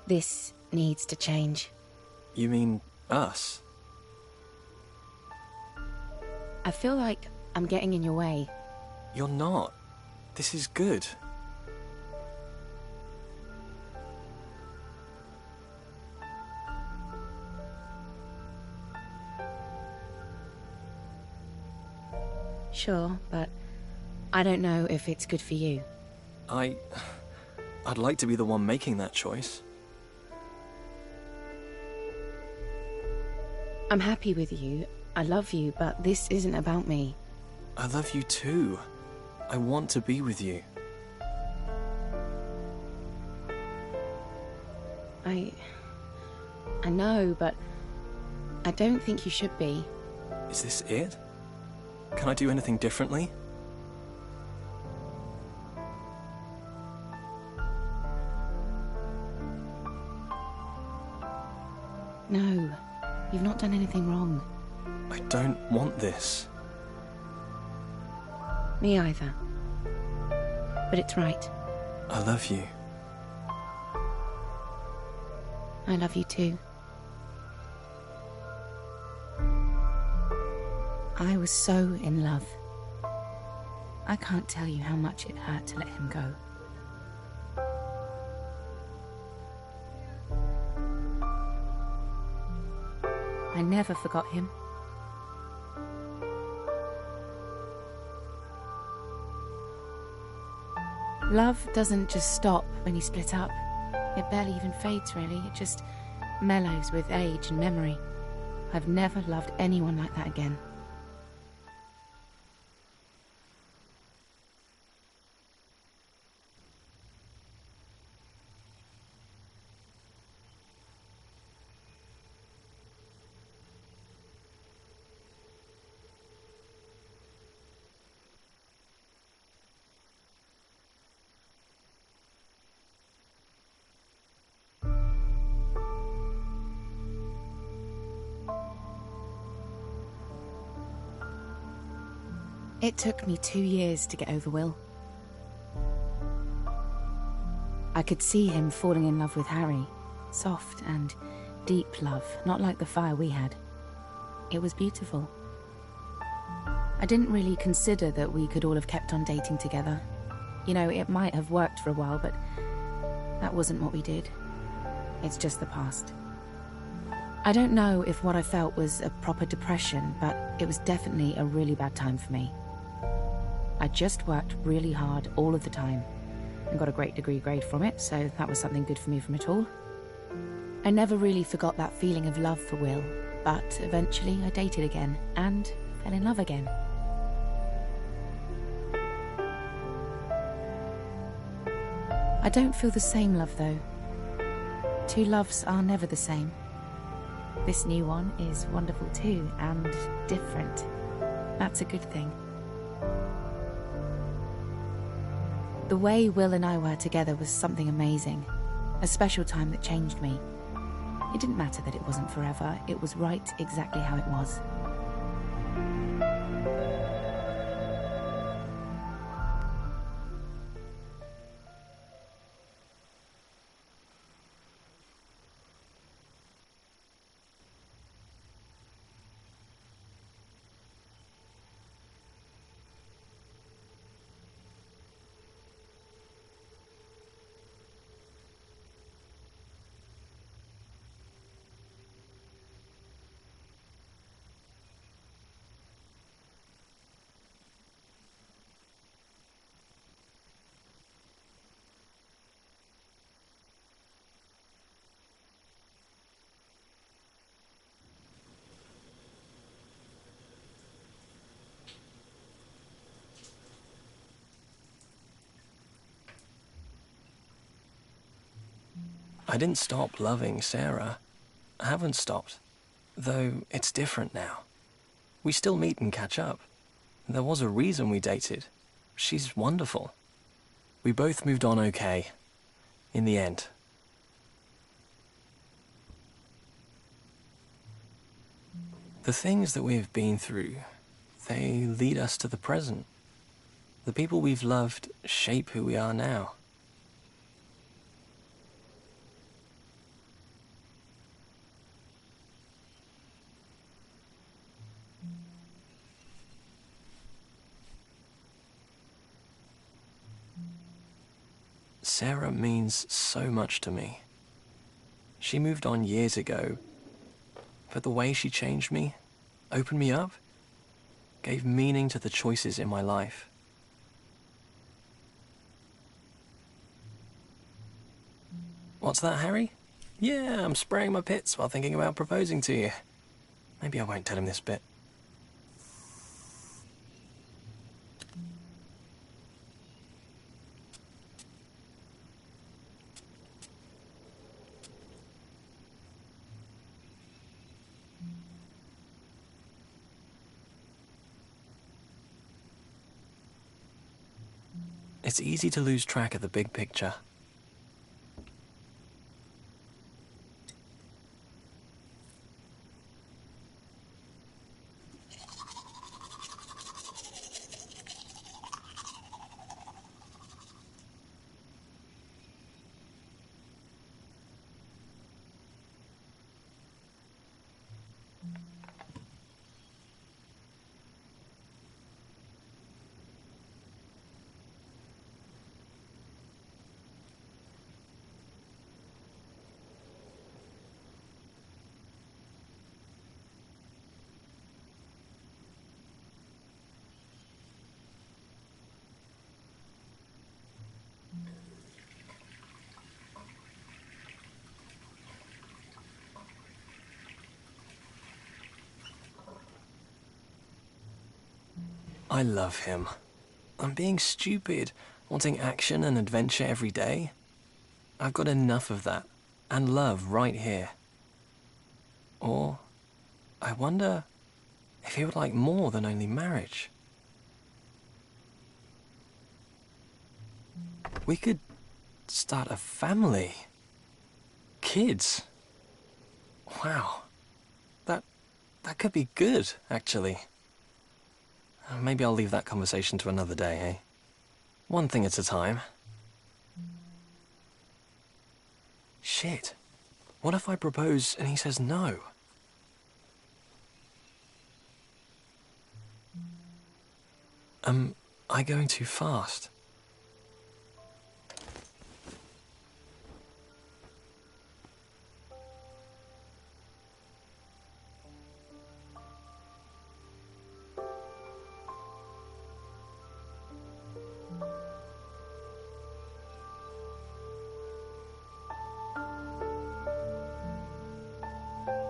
This needs to change. You mean us? I feel like I'm getting in your way. You're not. This is good. Sure, but I don't know if it's good for you. I'd like to be the one making that choice. I'm happy with you. I love you, but this isn't about me. I love you too. I want to be with you. I know, but I don't think you should be. Is this it? Can I do anything differently? No, you've not done anything wrong. I don't want this. Me either. But it's right. I love you. I love you too. I was so in love. I can't tell you how much it hurt to let him go. I never forgot him. Love doesn't just stop when you split up. It barely even fades, really. It just mellows with age and memory. I've never loved anyone like that again. It took me 2 years to get over Will. I could see him falling in love with Harry. Soft and deep love, not like the fire we had. It was beautiful. I didn't really consider that we could all have kept on dating together. You know, it might have worked for a while, but that wasn't what we did. It's just the past. I don't know if what I felt was a proper depression, but it was definitely a really bad time for me. I just worked really hard all of the time and got a great degree grade from it, so that was something good for me from it all. I never really forgot that feeling of love for Will, but eventually I dated again and fell in love again. I don't feel the same love though. Two loves are never the same. This new one is wonderful too, and different. That's a good thing. The way Will and I were together was something amazing. A special time that changed me. It didn't matter that it wasn't forever. It was right exactly how it was. I didn't stop loving Sarah. I haven't stopped. Though it's different now. We still meet and catch up. There was a reason we dated. She's wonderful. We both moved on okay. In the end. The things that we've been through, they lead us to the present. The people we've loved shape who we are now. Sarah means so much to me. She moved on years ago, but the way she changed me, opened me up, gave meaning to the choices in my life. What's that, Harry? Yeah, I'm spraying my pits while thinking about proposing to you. Maybe I won't tell him this bit. It's easy to lose track of the big picture. I love him. I'm being stupid, wanting action and adventure every day. I've got enough of that, and love right here. Or, I wonder if he would like more than only marriage. We could start a family. Kids. Wow. That could be good, actually. Maybe I'll leave that conversation to another day, eh? One thing at a time. Shit. What if I propose and he says no? Am I going too fast?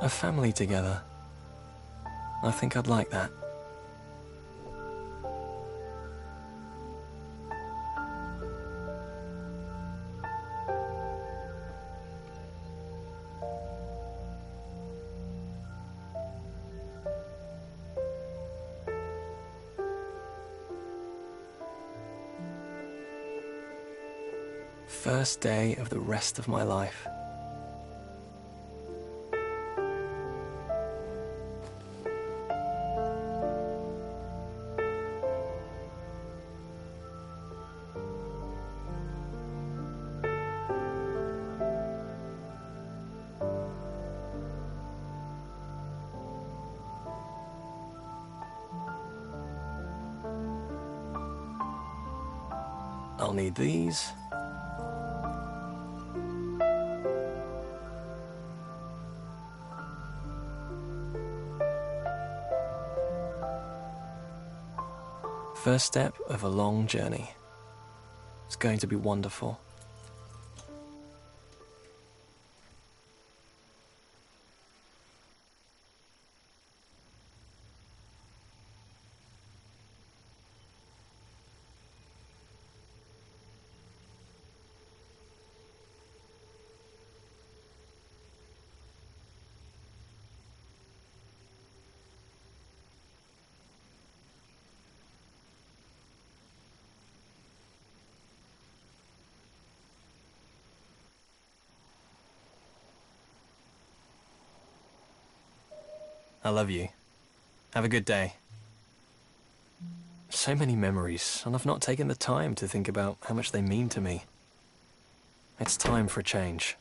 A family together. I think I'd like that. First day of the rest of my life. I'll need these. First step of a long journey. It's going to be wonderful. I love you. Have a good day. So many memories, and I've not taken the time to think about how much they mean to me. It's time for a change.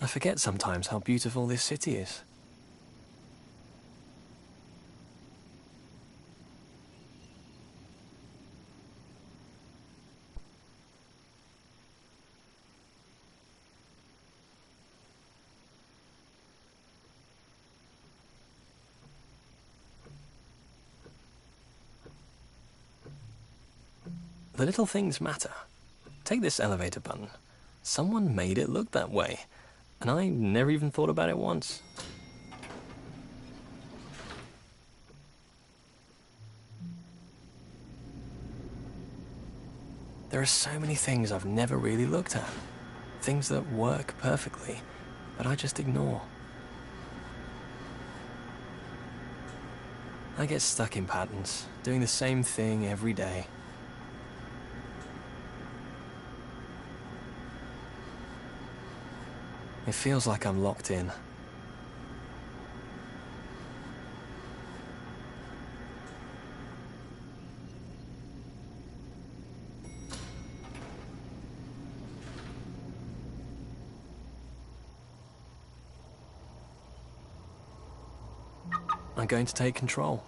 I forget sometimes how beautiful this city is. The little things matter. Take this elevator button. Someone made it look that way, and I never even thought about it once. There are so many things I've never really looked at. Things that work perfectly, but I just ignore. I get stuck in patterns, doing the same thing every day. It feels like I'm locked in. I'm going to take control.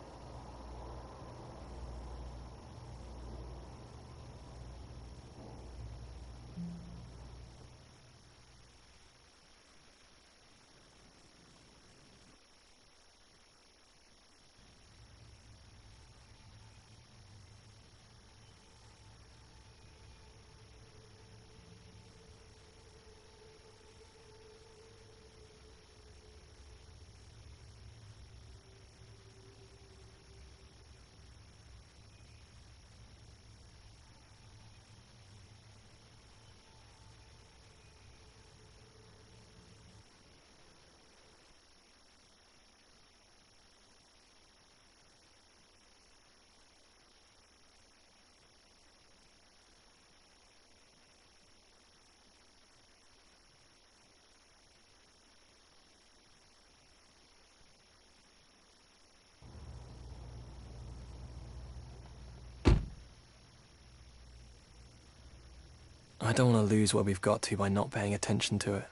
I don't want to lose where we've got to by not paying attention to it.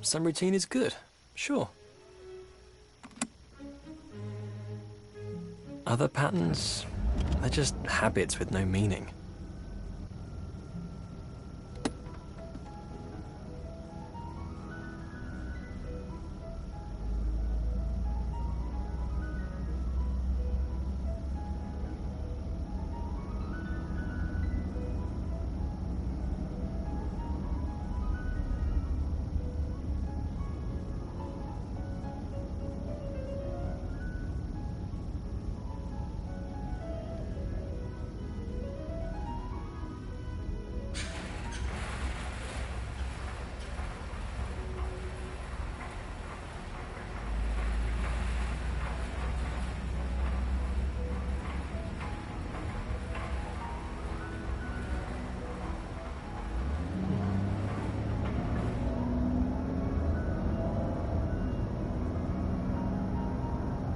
Some routine is good, sure. Other patterns, they're just habits with no meaning.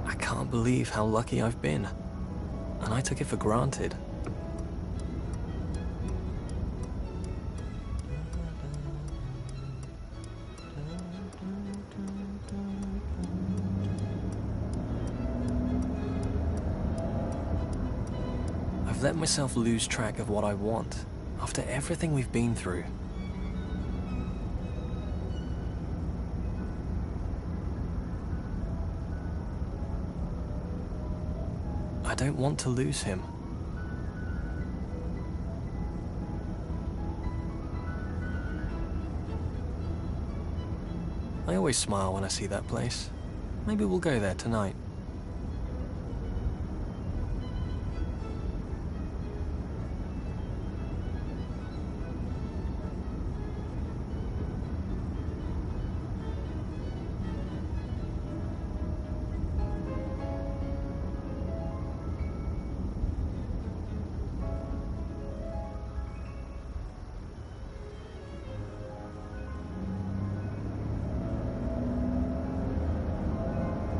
I can't believe how lucky I've been, and I took it for granted. I've let myself lose track of what I want after everything we've been through. I don't want to lose him. I always smile when I see that place. Maybe we'll go there tonight.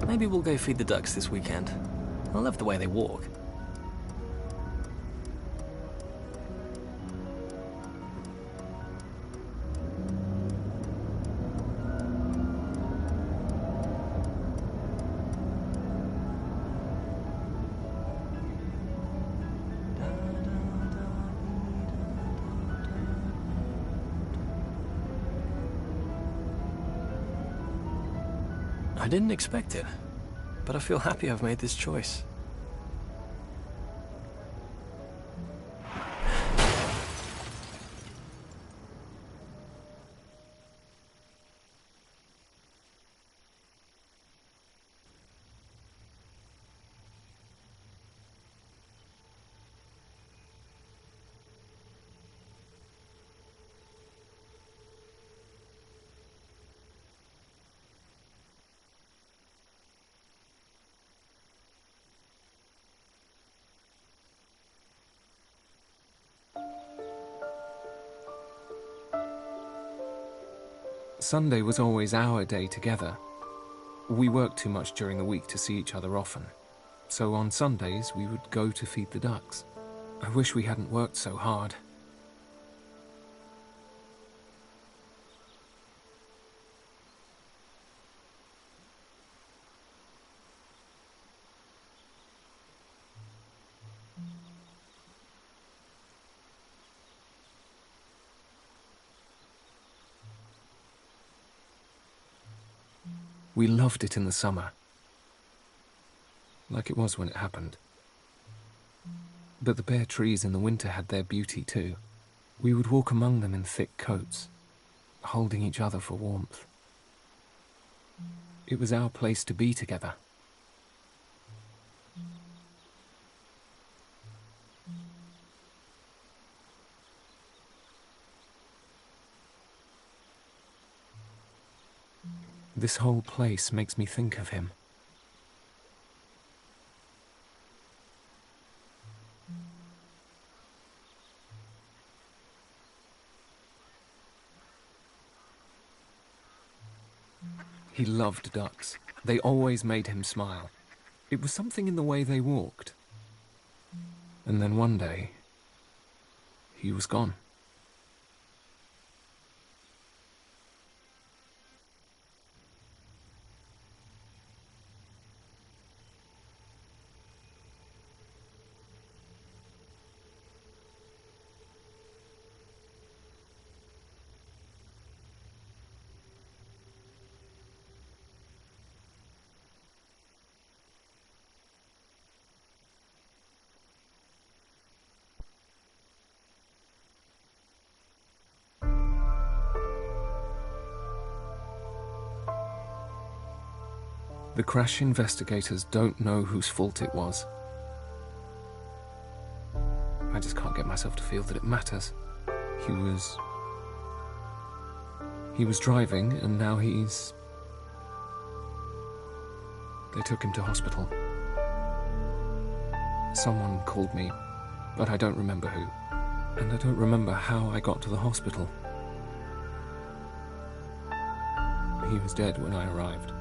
Maybe we'll go feed the ducks this weekend. I love the way they walk. I didn't expect it, but I feel happy I've made this choice. Sunday was always our day together. We worked too much during the week to see each other often, so on Sundays we would go to feed the ducks. I wish we hadn't worked so hard. We loved it in the summer, like it was when it happened. But the bare trees in the winter had their beauty too. We would walk among them in thick coats, holding each other for warmth. It was our place to be together. This whole place makes me think of him. He loved ducks. They always made him smile. It was something in the way they walked. And then one day, he was gone. The crash investigators don't know whose fault it was. I just can't get myself to feel that it matters. He was driving, and now he's... They took him to hospital. Someone called me, but I don't remember who. And I don't remember how I got to the hospital. He was dead when I arrived.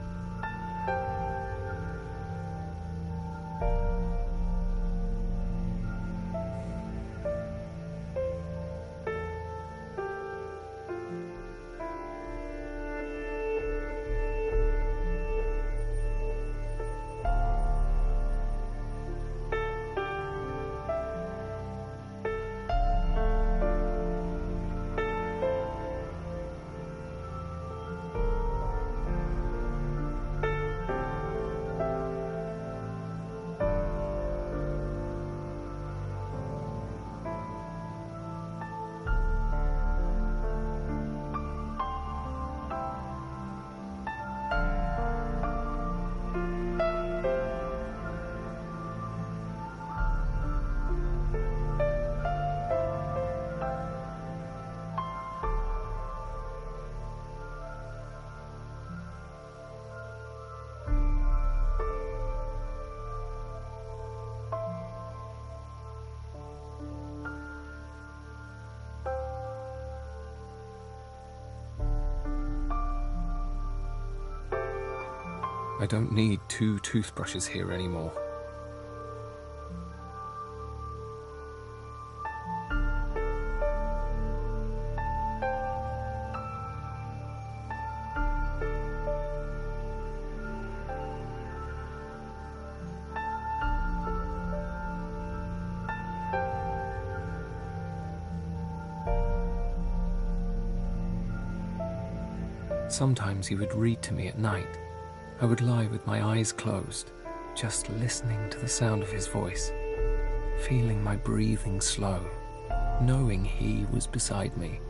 I don't need 2 toothbrushes here anymore. Sometimes he would read to me at night. I would lie with my eyes closed, just listening to the sound of his voice, feeling my breathing slow, knowing he was beside me.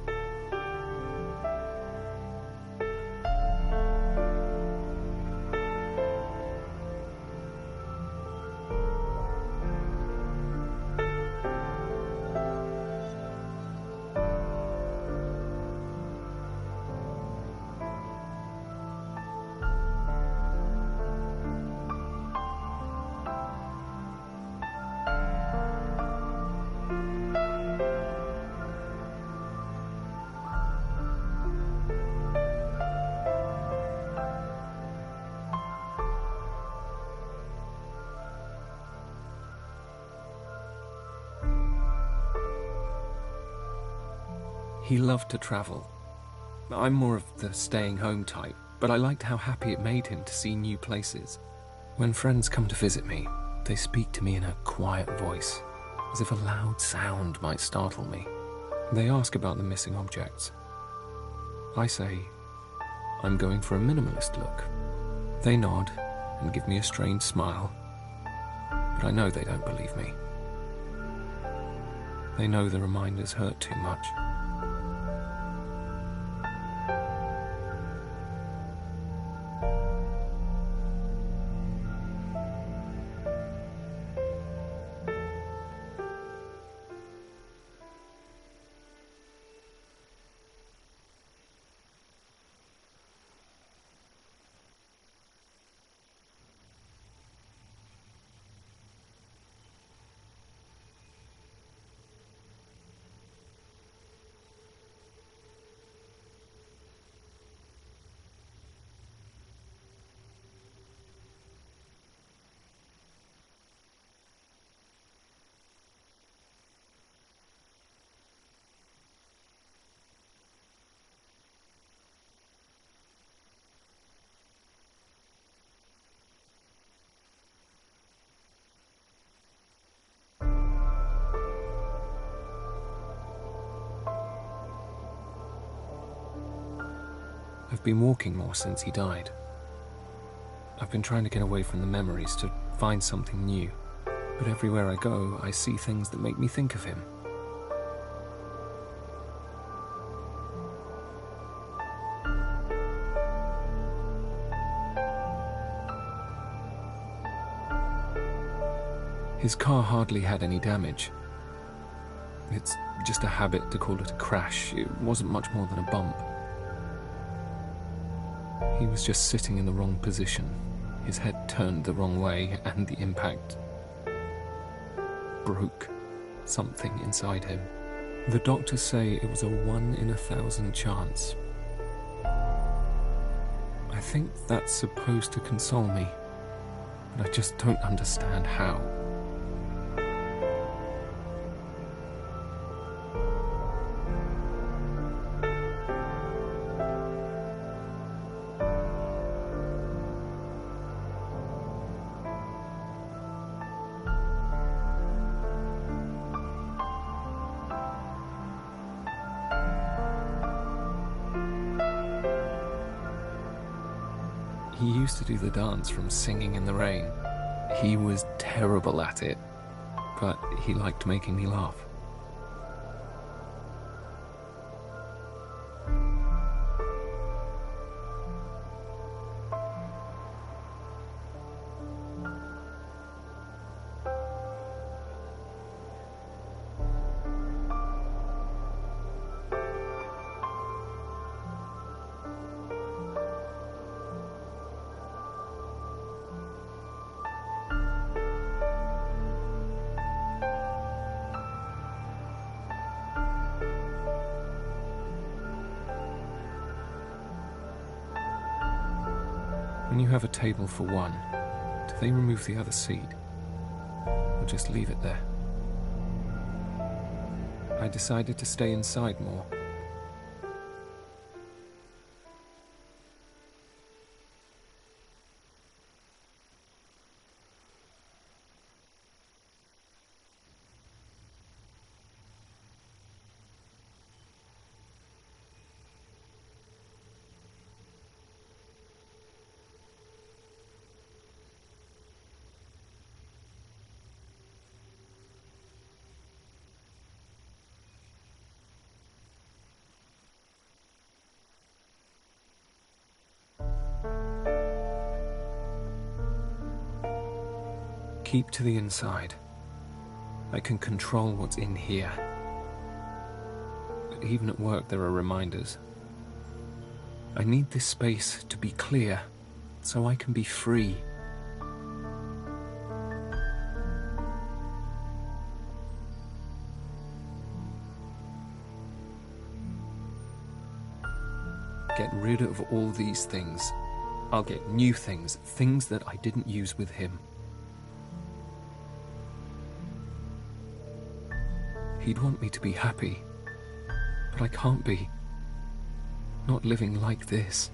He loved to travel. I'm more of the staying home type, but I liked how happy it made him to see new places. When friends come to visit me, they speak to me in a quiet voice, as if a loud sound might startle me. They ask about the missing objects. I say, I'm going for a minimalist look. They nod and give me a strange smile, but I know they don't believe me. They know the reminders hurt too much. I've been walking more since he died. I've been trying to get away from the memories to find something new, but everywhere I go, I see things that make me think of him. His car hardly had any damage. It's just a habit to call it a crash. It wasn't much more than a bump. He was just sitting in the wrong position, his head turned the wrong way, and the impact broke something inside him. The doctors say it was a 1 in 1,000 chance. I think that's supposed to console me, but I just don't understand how. He used to do the dance from Singing in the Rain. He was terrible at it, but he liked making me laugh. When you have a table for one, do they remove the other seat? Or just leave it there? I decided to stay inside more. Keep to the inside. I can control what's in here. But even at work there are reminders. I need this space to be clear, so I can be free. Get rid of all these things. I'll get new things, things that I didn't use with him. He'd want me to be happy, but I can't be. Not living like this.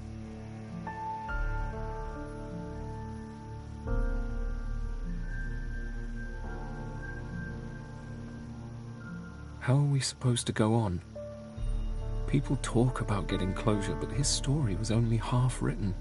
How are we supposed to go on? People talk about getting closure, but his story was only half written.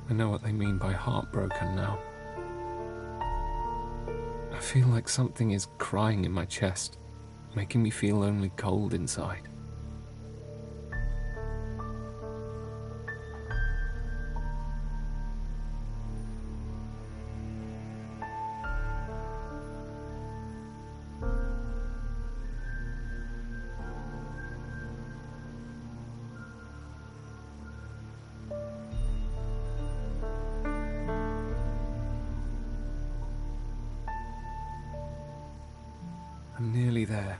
I know what they mean by heartbroken now. I feel like something is crying in my chest, making me feel only cold inside. I'm nearly there.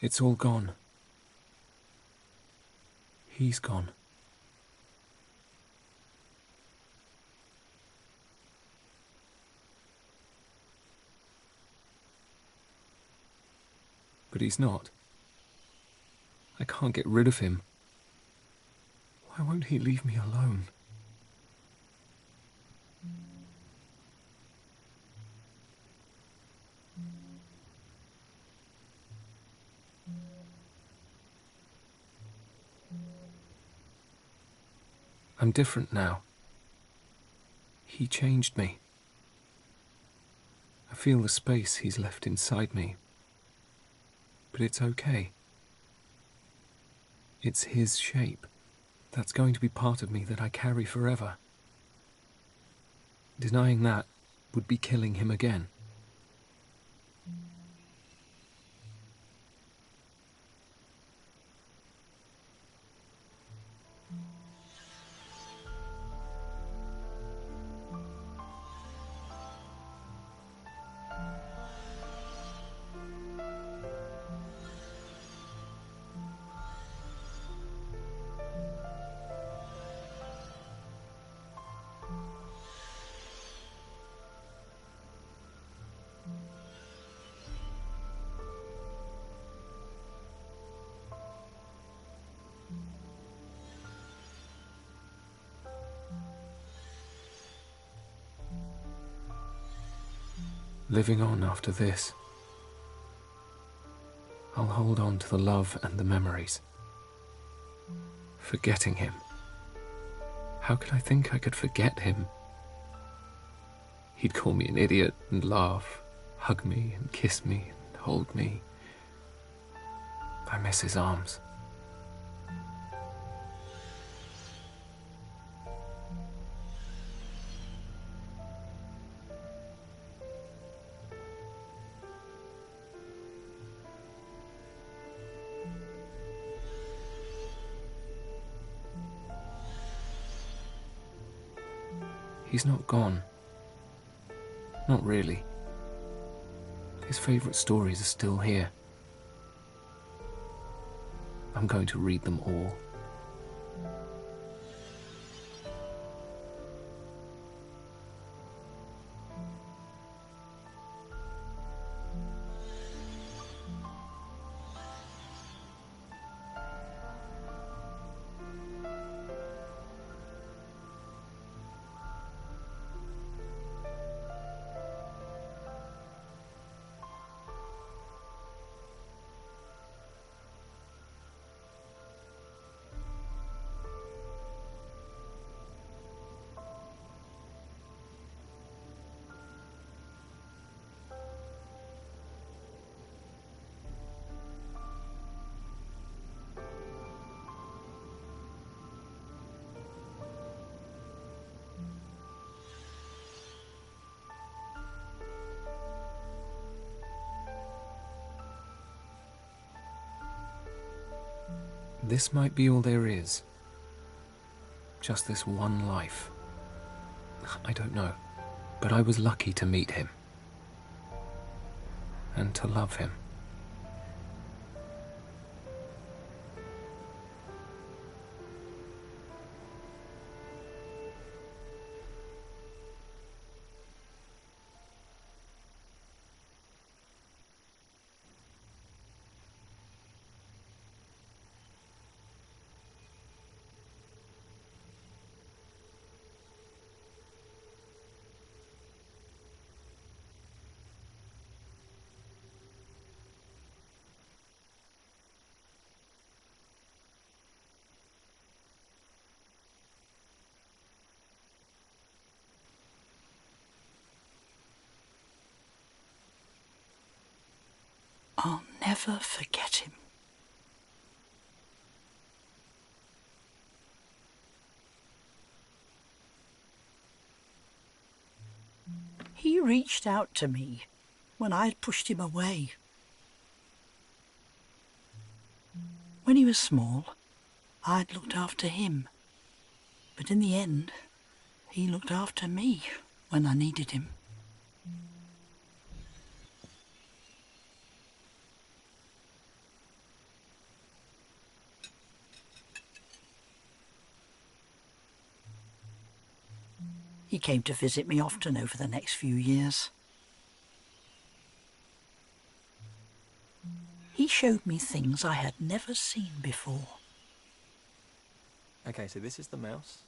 It's all gone. He's gone. But he's not. I can't get rid of him. Why won't he leave me alone? I'm different now. He changed me. I feel the space he's left inside me. But it's okay. It's his shape. That's going to be part of me that I carry forever. Denying that would be killing him again. Living on after this, I'll hold on to the love and the memories. Forgetting him. How could I think I could forget him? He'd call me an idiot and laugh, hug me and kiss me and hold me. I miss his arms. He's not gone. Not really. His favourite stories are still here. I'm going to read them all. This might be all there is. Just this one life. I don't know, but I was lucky to meet him. And to love him. I'll never forget him. He reached out to me when I had pushed him away. When he was small, I'd looked after him. But in the end, he looked after me when I needed him. He came to visit me often over the next few years. He showed me things I had never seen before. Okay, so this is the mouse.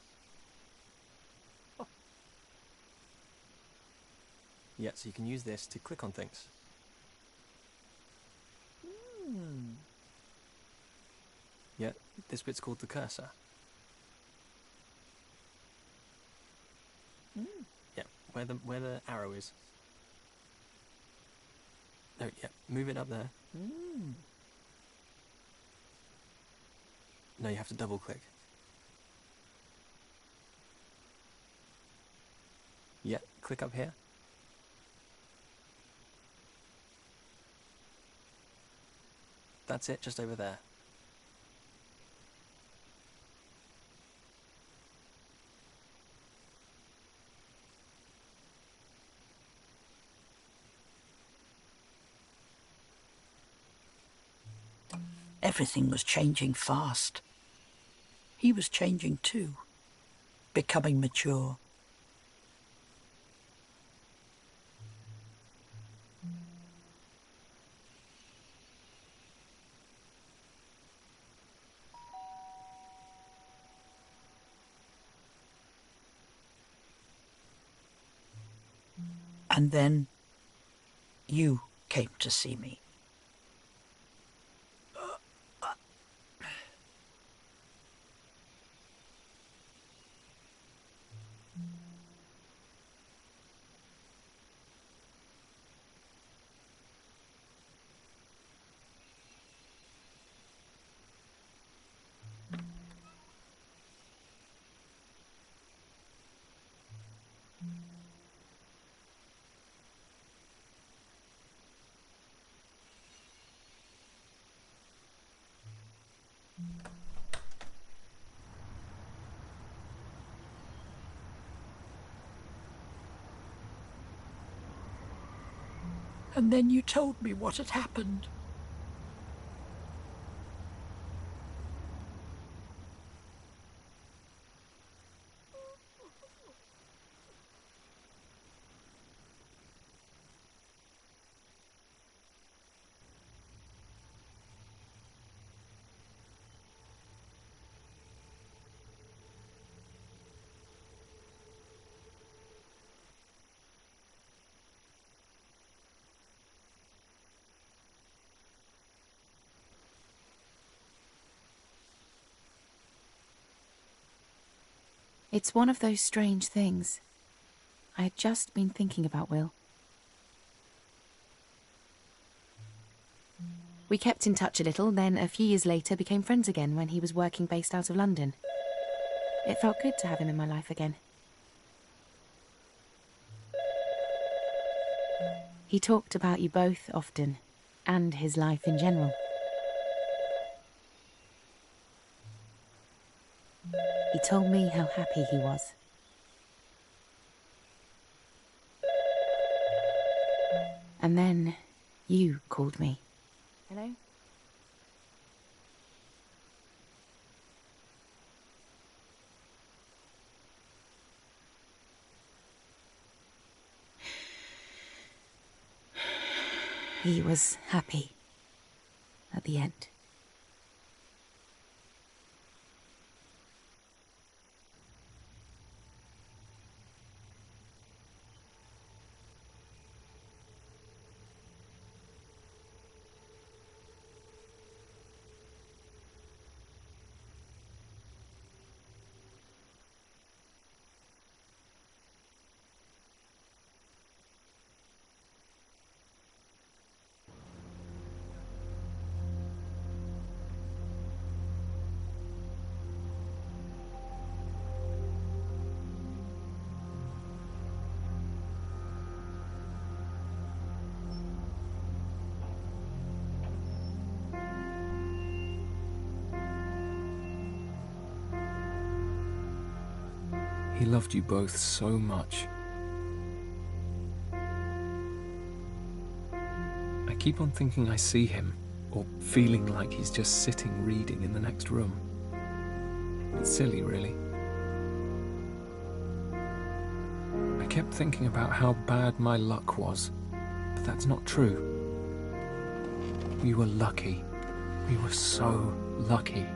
Yeah, so you can use this to click on things. Yeah, this bit's called the cursor. Yeah, where the arrow is. No, yeah, move it up there. No, you have to double click. Yeah, click up here. That's it, just over there. Everything was changing fast. He was changing too, becoming mature. And then you came to see me. And then you told me what had happened. It's one of those strange things. I had just been thinking about Will. We kept in touch a little, then a few years later became friends again when he was working based out of London. It felt good to have him in my life again. He talked about you both often, and his life in general. He told me how happy he was. And then you called me. Hello? He was happy at the end. He loved you both so much. I keep on thinking I see him, or feeling like he's just sitting reading in the next room. It's silly, really. kept thinking about how bad my luck was, but that's not true. We were lucky. We were so lucky.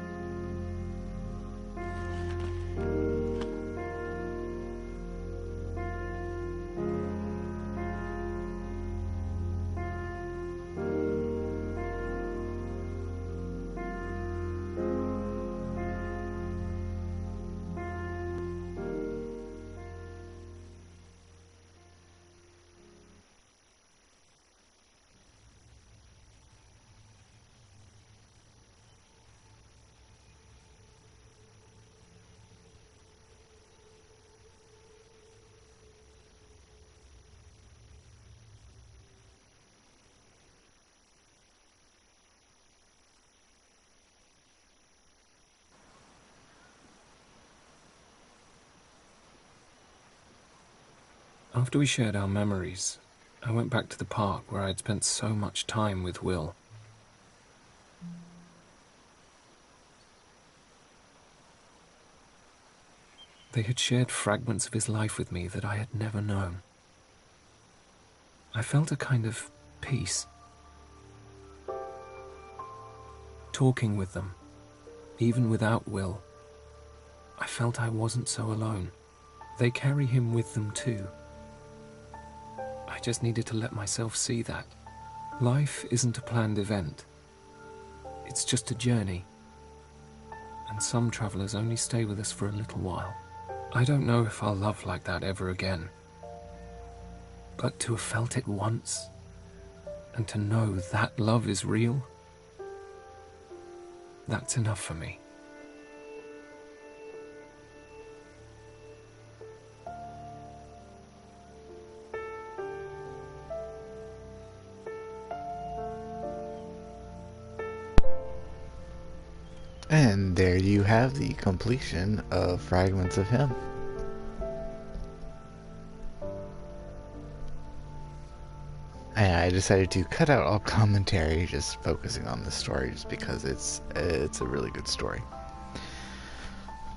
After we shared our memories, I went back to the park where I had spent so much time with Will. They had shared fragments of his life with me that I had never known. I felt a kind of peace. Talking with them, even without Will, I felt I wasn't so alone. They carry him with them too. I just needed to let myself see that. Life isn't a planned event. It's just a journey. And some travelers only stay with us for a little while. I don't know if I'll love like that ever again. But to have felt it once, and to know that love is real, that's enough for me. And there you have the completion of Fragments of Him. And I decided to cut out all commentary, just focusing on the story, just because it's a really good story.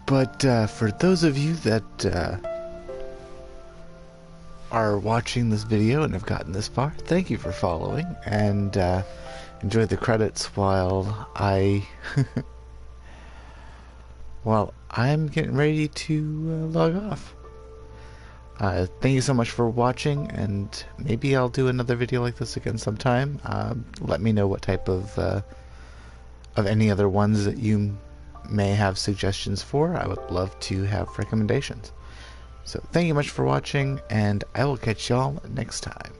But for those of you that are watching this video and have gotten this far, thank you for following, and enjoy the credits while I'm getting ready to log off. Thank you so much for watching, and maybe I'll do another video like this again sometime. Let me know what type of any other ones that you may have suggestions for. I would love to have recommendations. So thank you much for watching, and I will catch y'all next time.